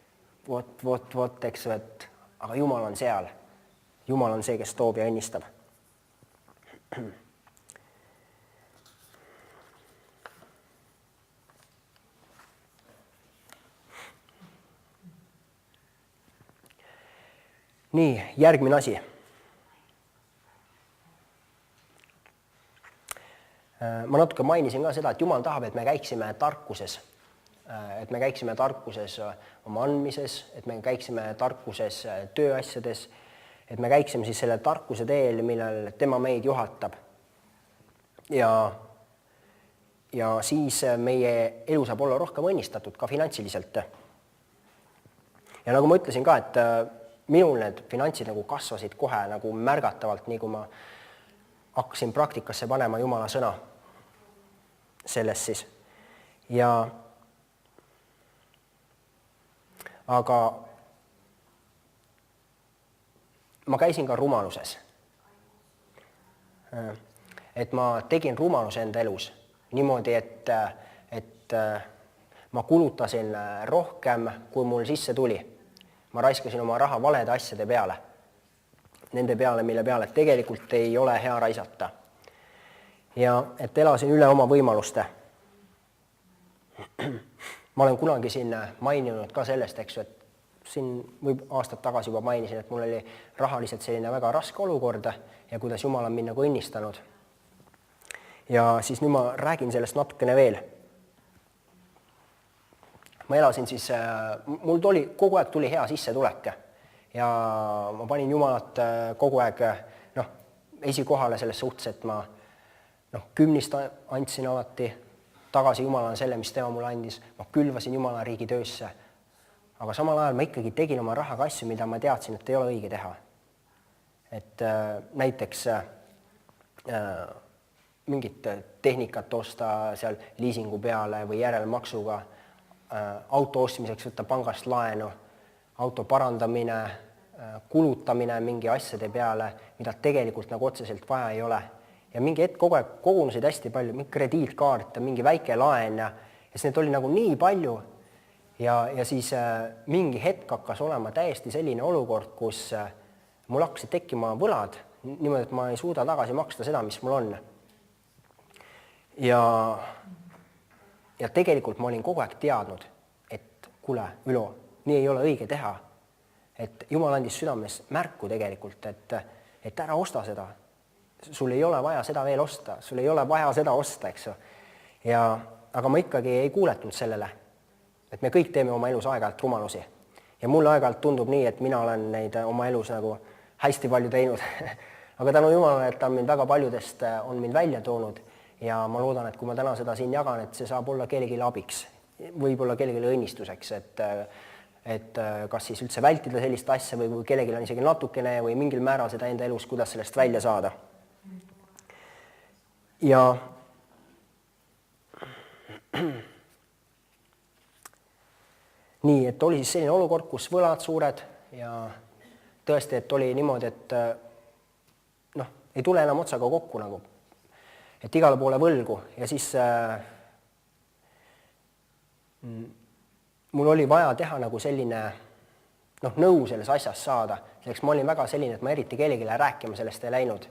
vot, eks, et aga Jumal on seal. Jumal on see, kes toob ja õnnistab. Nii, järgmine asi. Ma natuke mainisin ka seda, et Jumal tahab, et me käiksime tarkuses. Et me käiksime tarkuses oma andmises, et me käiksime tarkuses tööasjades, et me käiksime siis selle tarkuse teel, millel tema meid juhatab. Ja siis meie elu saab olla rohkem õnnistatud ka finantsiliselt. Ja nagu ma ütlesin ka, et minul need finantsid nagu kasvasid kohe nagu märgatavalt, nii kui ma hakkasin praktikasse panema Jumala sõna sellest siis. Aga ma käisin ka rumaluses. Et ma tegin rumaluse enda elus niimoodi, et ma kulutasin rohkem, kui mul sisse tuli. Ma raiskasin oma raha valede asjade peale. Nende peale, mille peale tegelikult ei ole hea raisata. Ja et elasin üle oma võimaluste. Ma olen kunagi siin maininud ka sellest, eks, et siin aastad tagasi juba mainisin, et mul oli rahaliselt selline väga raske olukord ja kuidas Jumal on mind nagu õnnistanud. Ja siis nüüd ma räägin sellest natukene veel. Ma elasin siis, mul kogu aeg tuli hea sissetulek ja ma panin Jumalat kogu aeg esikohale selles suhtes, et ma 10 andsin alati tagasi Jumalale selle, mis tema mulle andis. Ma külvasin Jumala riigi töösse, aga samal ajal ma ikkagi tegin oma rahaga asju, mida ma teadsin, et ei ole õige teha. Et näiteks mingit tehnikat osta seal liisingu peale või järelmaksuga, auto ostmiseks võtta pangast laenu, auto parandamine, kulutamine mingi asjade peale, mida tegelikult nagu otseselt vaja ei ole. Ja mingi hetk kogu aeg kogunusid hästi palju, mingi krediitkaart, mingi väike laen ja siis need oli nagu nii palju ja siis mingi hetk hakkas olema täiesti selline olukord, kus mul hakkasid tekkima võlad, niimoodi, et ma ei suuda tagasi maksta seda, mis mul on. Ja tegelikult ma olin kogu aeg teadnud, et kuule, Ülo, nii ei ole õige teha. Et Jumal andis südames märku tegelikult, et ära osta seda. Sul ei ole vaja seda veel osta, sul ei ole vaja seda osta, eks ju. Aga ma ikkagi ei kuuletanud sellele, et me kõik teeme oma elus aeg-ajalt rumalusi. Ja mulle aeg-ajalt tundub nii, et mina olen neid oma elus nagu hästi palju teinud. Aga tänu Jumalale, et ta on mind väga paljudest on mind välja toonud ja ma loodan, et kui ma täna seda siin jagan, et see saab olla kellelegi abiks, võib-olla kellelegi õnnistuseks, et kas siis üldse vältida sellist asja või kellelegi on isegi natukene või mingil määral seda enda elus, kuidas sellest välja saada. Ja nii, et oli siis selline olukord, kus võlad suured ja tõesti, et oli niimoodi, et noh, ei tule enam otsaga kokku nagu, et igale poole võlgu ja siis mul oli vaja teha nagu selline nõu selles asjas saada. Selleks ma olin väga selline, et ma eriti kellelegi rääkima sellest ei läinud.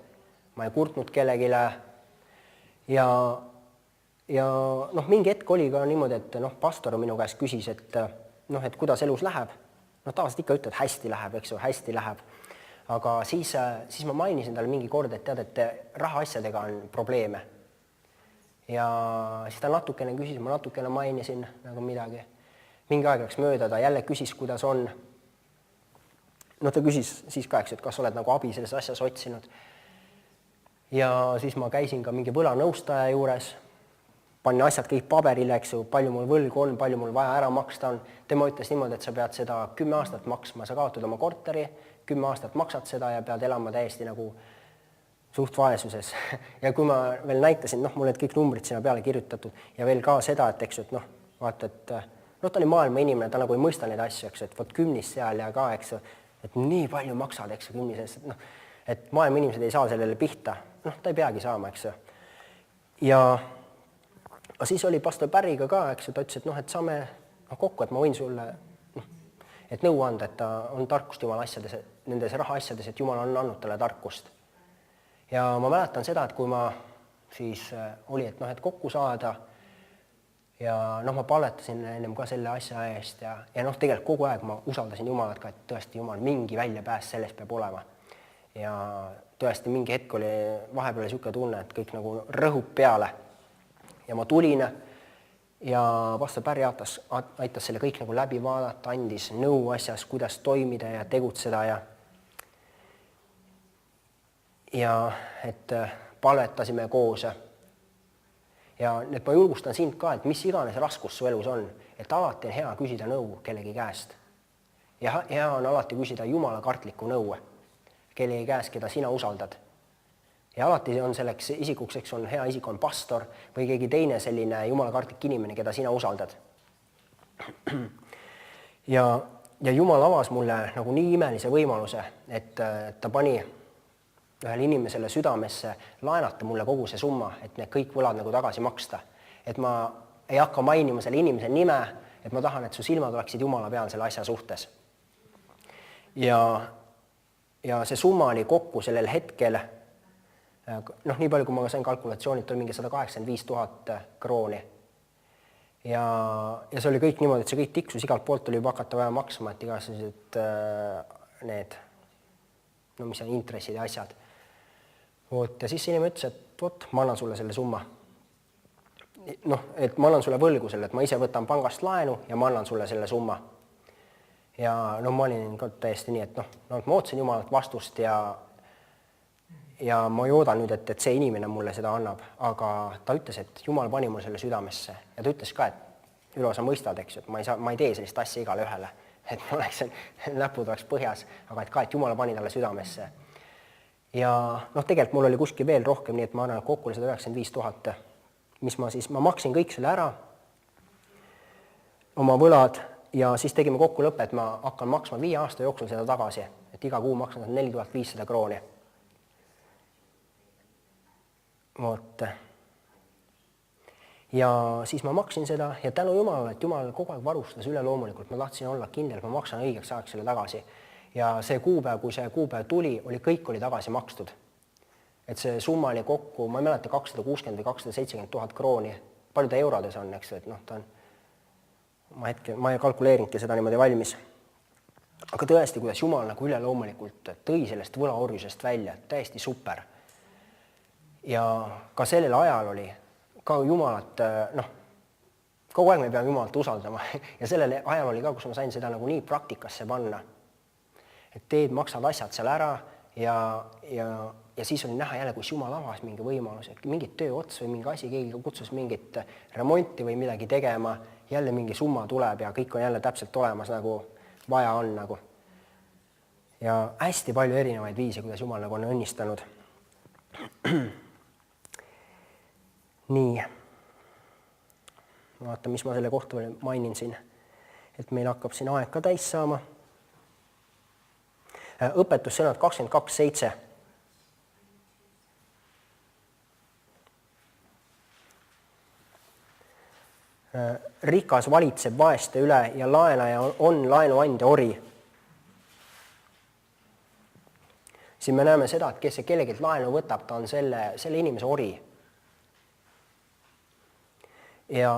Ma ei kurtnud kellelegi ja mingi hetk oli ka niimoodi, et pastor minu käest küsis, et kuidas elus läheb. Tavaliselt ikka ütled, hästi läheb, eks ju, hästi läheb. Aga siis ma mainisin talle mingi kord, et tead, et rahaasjadega on probleeme. Ja siis ta natukene küsis, ma natukene mainisin nagu midagi. Mingi aeg läks mööda, ta jälle küsis, kuidas on. Ta küsis siis ka, et kas oled nagu abi selles asjas otsinud. Ja siis ma käisin ka mingi võlanõustaja juures, panin asjad kõik paberile, eks ju, palju mul võlg on, palju mul vaja ära maksta on. Tema ütles niimoodi, et sa pead seda 10 aastat maksma, sa kaotad oma korteri, 10 aastat maksad seda ja pead elama täiesti nagu suht vaesuses. Ja kui ma veel näitasin, mul olid kõik numbrid sinna peale kirjutatud ja veel ka seda, et eks ju, et vaata, et ta oli maailma inimene, ta nagu ei mõista neid asju, eks ju, et võt 10 seal ja ka, eks ju, et nii palju maksad, eks ju, 10 sest, et maailma inimesed ei saa sellele pihta. Ta ei peagi saama, eks ju. Ja siis oli pastor Päriga ka, eks ju, ta ütles, et saame kokku, et ma võin sulle et nõu anda, et ta on tarkust Jumala asjades, nendes raha asjades, et Jumal on andnud talle tarkust. Ja ma mäletan seda, et kui ma siis oli, et kokku saada ja ma palvetasin ennem ka selle asja eest ja tegelikult kogu aeg ma usaldasin Jumalat ka, et tõesti Jumal mingi väljapääs sellest peab olema. Ja tõesti mingi hetk oli vahepeal niisugune tunne, et kõik nagu rõhub peale. Ja ma tulin ja pastor Päri aitas selle kõik nagu läbi vaadata, andis nõu asjas, kuidas toimida ja tegutseda ja et palvetasime koos. Ja et ma julgustan sind ka, et mis iganes raskus su elus on, et alati on hea küsida nõu kellegi käest. Ja hea on alati küsida Jumala kartlikku nõu, kellegi käest, keda sina usaldad. Ja alati on selleks isikuks, eks on hea isik on pastor või keegi teine selline Jumala kartlik inimene, keda sina usaldad. Ja Jumal avas mulle nagu nii imelise võimaluse, et ta pani ühele inimesele südamesse laenata mulle kogu see summa, et need kõik võlad nagu tagasi maksta. Et ma ei hakka mainima selle inimese nime, et ma tahan, et su silmad oleksid Jumala peal selle asja suhtes. Ja see summa oli kokku sellel hetkel, nii palju, kui ma sain kalkulatsioonid, oli mingi 185 000 krooni. Ja see oli kõik niimoodi, et see kõik tiksus, igalt poolt oli juba hakata vaja maksma, et igasugused need, mis on intressid ja asjad. Ja siis inimene ütles, et ma annan sulle selle summa. Et ma annan sulle võlgu selle, et ma ise võtan pangast laenu ja ma annan sulle selle summa. Ja ma olin ka täiesti nii, et ma ootasin Jumalalt vastust ja ma joodan nüüd, et see inimene mulle seda annab, aga ta ütles, et Jumal pani mulle selle südamesse ja ta ütles ka, et Ülo, sa mõistad, eks, et ma ei tee sellist asja igale ühele, et ma oleksin, näpud oleks põhjas, aga et ka, et Jumal pani talle südamesse. Ja tegelikult mul oli kuskil veel rohkem, nii et ma annan kokku 195 000, mis ma maksin kõik selle ära, oma võlad, ja siis tegime kokku lõppe, et ma hakkan maksma 5 aasta jooksul seda tagasi, et iga kuu maksan 4500 krooni. Ja siis ma maksin seda ja tänu Jumalale, et Jumal kogu aeg varustas üle loomulikult, ma tahtsin olla kindel, et ma maksan õigeks ajaks selle tagasi. Ja see kuupäev, kui see kuupäev tuli, kõik oli tagasi makstud. Et see summa oli kokku, ma ei mäleta, 260 või 270 000 krooni. Palju ta eurodes on, eks, et ta on, ma ei kalkuleerinudki seda niimoodi valmis. Aga tõesti, kuidas Jumal nagu üle loomulikult tõi sellest võlaorjusest välja, täiesti super. Ja ka sellel ajal oli ka Jumalat, kogu aeg me peame Jumalat usaldama ja sellel ajal oli ka, kus ma sain seda nagu nii praktikasse panna, et teed, maksad asjad seal ära ja siis oli näha jälle, kus Jumal avas mingi võimalus, et mingit töö ots või mingi asi, keegi kutsus mingit remonti või midagi tegema, jälle mingi summa tuleb ja kõik on jälle täpselt olemas, nagu vaja on nagu. Ja hästi palju erinevaid viise, kuidas Jumal nagu on õnnistanud. Nii, vaata, mis ma selle kohta veel mainin siin, et meil hakkab siin aeg ka täis saama. Õpetussõnad 22.7. Rikas valitseb vaeste üle ja laenaja on laenuandja ori. Siin me näeme seda, et kes see kellegilt laenu võtab, ta on selle inimese ori. Ja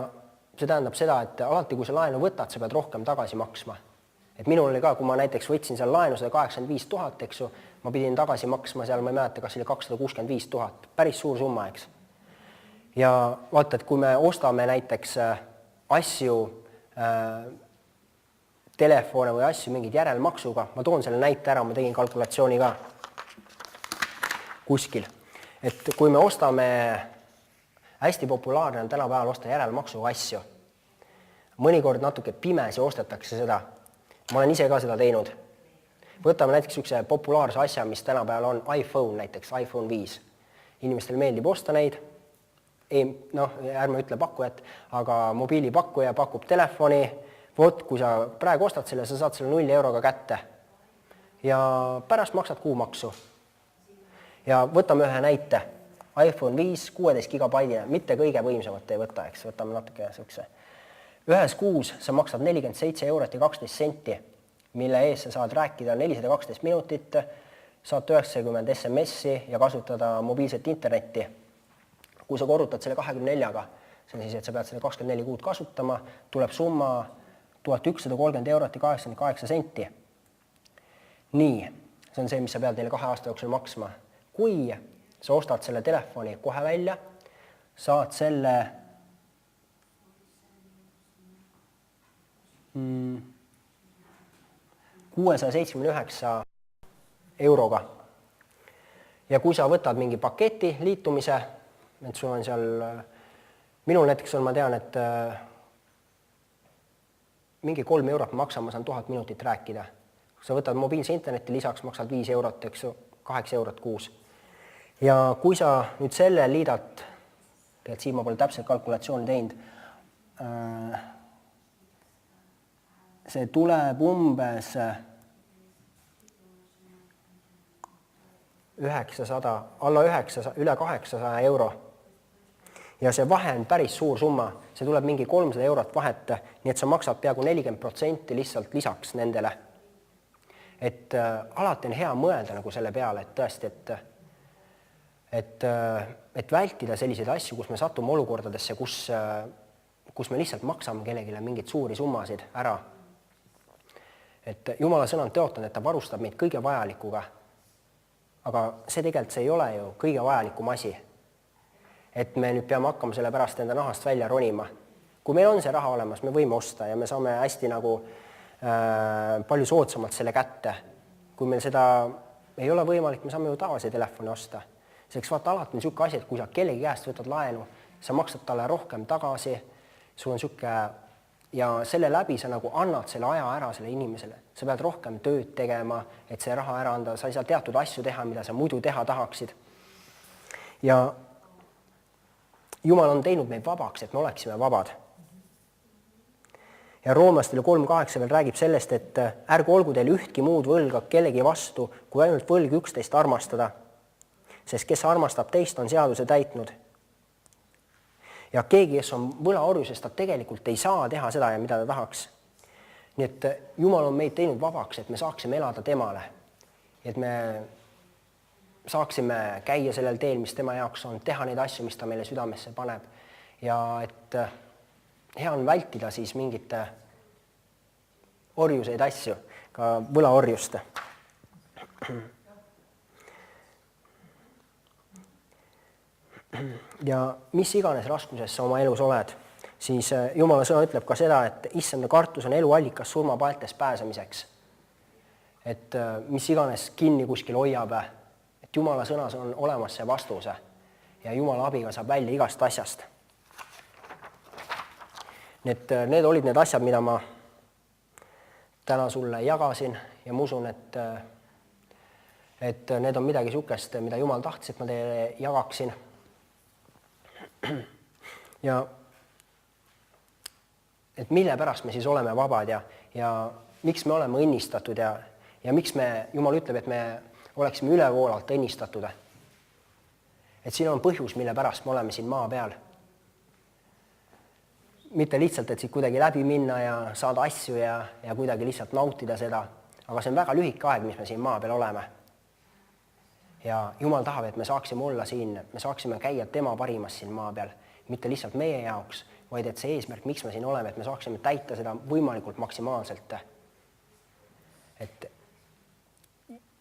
see tähendab seda, et alati, kui sa laenu võtad, sa pead rohkem tagasi maksma. Et minul oli ka, kui ma näiteks võtsin seal laenu 185 000, eksu, ma pidin tagasi maksma seal, ma ei mäleta, kas oli 265 000, päris suur summa, eks. Ja vaata, et kui me ostame näiteks asju, telefone või asju mingid järelmaksuga, ma toon selle näite ära, ma tegin kalkulatsiooni ka kuskil, et kui me ostame, hästi populaarne on tänapäeval osta järelmaksuga asju, mõnikord natuke pimesi ostetakse seda, ma olen ise ka seda teinud. Võtame näiteks üks populaarse asja, mis tänapäeval on iPhone näiteks, iPhone 5. Inimestel meeldib osta neid, ärme ütle pakkujat, aga mobiilipakkuja pakub telefoni, kui sa praegu ostad selle, sa saad selle 0 euroga kätte ja pärast maksad kuumaksu. Ja võtame ühe näite, iPhone 5, 16 gigabaidine, mitte kõige võimsamat ei võta, eks, võtame natuke sukse. Ühes kuus sa maksad 47 eurot ja 12 senti, mille ees sa saad rääkida 412 minutit, saad 90 SMS-i ja kasutada mobiilset internetti. Kui sa korrutad selle 24-ga, see on siis, et sa pead selle 24 kuud kasutama, tuleb summa 1130 eurot ja 88 senti. Nii, see on see, mis sa pead neile 2 aasta jooksul maksma. Kui sa ostad selle telefoni kohe välja, saad selle 679 euroga. Ja kui sa võtad mingi paketi liitumise, et sul on seal, minul näiteks on, ma tean, et mingi 3 eurot maksan, ma saan 1000 minutit rääkida. Kui sa võtad mobiilse interneti, lisaks maksad 5 eurot, eks 8 eurot kuus. Ja kui sa nüüd selle liidad, tegelikult siin ma pole täpselt kalkulatsiooni teinud, see tuleb umbes 900, alla 900, üle 800 euro. Ja see vahe on päris suur summa, see tuleb mingi 300 eurot vahet, nii et sa maksad peaaegu 40% lihtsalt lisaks nendele. Et alati on hea mõelda nagu selle peale, et tõesti, et vältida selliseid asju, kus me satume olukordadesse, kus me lihtsalt maksame kellegile mingeid suuri summasid ära. Et Jumala sõna on teotanud, et ta varustab meid kõige vajalikuga. Aga see tegelikult see ei ole ju kõige vajalikum asi. Et me nüüd peame hakkama selle pärast enda nahast välja ronima. Kui meil on see raha olemas, me võime osta ja me saame hästi nagu palju soodsamalt selle kätte. Kui meil seda ei ole võimalik, me saame ju tavalise telefoni osta. Selleks vaata alati on niisugune asi, et kui sa kellegi käest võtad laenu, sa maksad talle rohkem tagasi, sul on niisugune, ja selle läbi sa nagu annad selle aja ära selle inimesele. Sa pead rohkem tööd tegema, et see raha ära anda, sa ei saa teatud asju teha, mida sa muidu teha tahaksid. Ja Jumal on teinud meid vabaks, et me oleksime vabad. Ja Roomlastele 3.8 veel räägib sellest, et ärgu olgu teil ühtki muud võlga kellegi vastu, kui ainult võlg üksteist armastada. Sest kes armastab teist, on seaduse täitnud. Ja keegi, kes on võlaorjuses, ta tegelikult ei saa teha seda, mida ta tahaks. Nii et Jumal on meid teinud vabaks, et me saaksime elada temale. Et me saaksime käia sellel teel, mis tema jaoks on, teha neid asju, mis ta meile südamesse paneb. Ja et hea on vältida siis mingite orjuseid asju, ka võlaorjust. Ja mis iganes raskuses sa oma elus oled, siis Jumala sõna ütleb ka seda, et issanda kartus on eluallikas surmapaeltest pääsemiseks. Et mis iganes kinni kuskil hoiab, et Jumala sõnas on olemas see vastuse ja Jumala abiga saab välja igast asjast. Need olid need asjad, mida ma täna sulle jagasin ja ma usun, et need on midagi niisugust, mida Jumal tahtis, et ma teile jagaksin. Ja et mille pärast me siis oleme vabad ja miks me oleme õnnistatud ja miks me, Jumal ütleb, et me oleksime ülevoolalt õnnistatud. Et siin on põhjus, mille pärast me oleme siin maa peal. Mitte lihtsalt, et siit kuidagi läbi minna ja saada asju ja kuidagi lihtsalt nautida seda, aga see on väga lühike aeg, mis me siin maa peal oleme. Ja Jumal tahab, et me saaksime olla siin, me saaksime käia tema parimas siin maa peal, mitte lihtsalt meie jaoks, vaid et see eesmärk, miks me siin oleme, et me saaksime täita seda võimalikult maksimaalselt. Et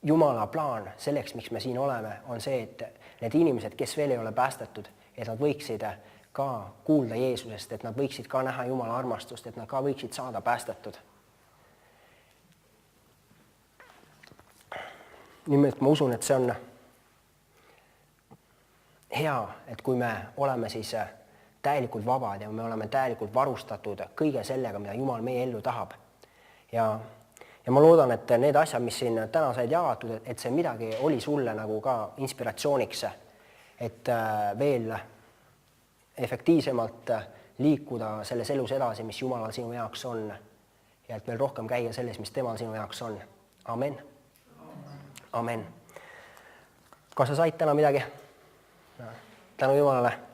Jumala plaan selleks, miks me siin oleme, on see, et need inimesed, kes veel ei ole päästetud, et nad võiksid ka kuulda Jeesusest, et nad võiksid ka näha Jumala armastust, et nad ka võiksid saada päästetud. Nimelt ma usun, et see on hea, et kui me oleme siis täielikult vabad ja me oleme täielikult varustatud kõige sellega, mida Jumal meie ellu tahab. Ja ma loodan, et need asjad, mis siin täna said jagatud, et see midagi oli sulle nagu ka inspiratsiooniks, et veel efektiivsemalt liikuda selles elus edasi, mis Jumalal sinu jaoks on ja et veel rohkem käia selles, mis temal sinu jaoks on. Amen. Amen. Kas sa said täna midagi? Tänu Jumalale.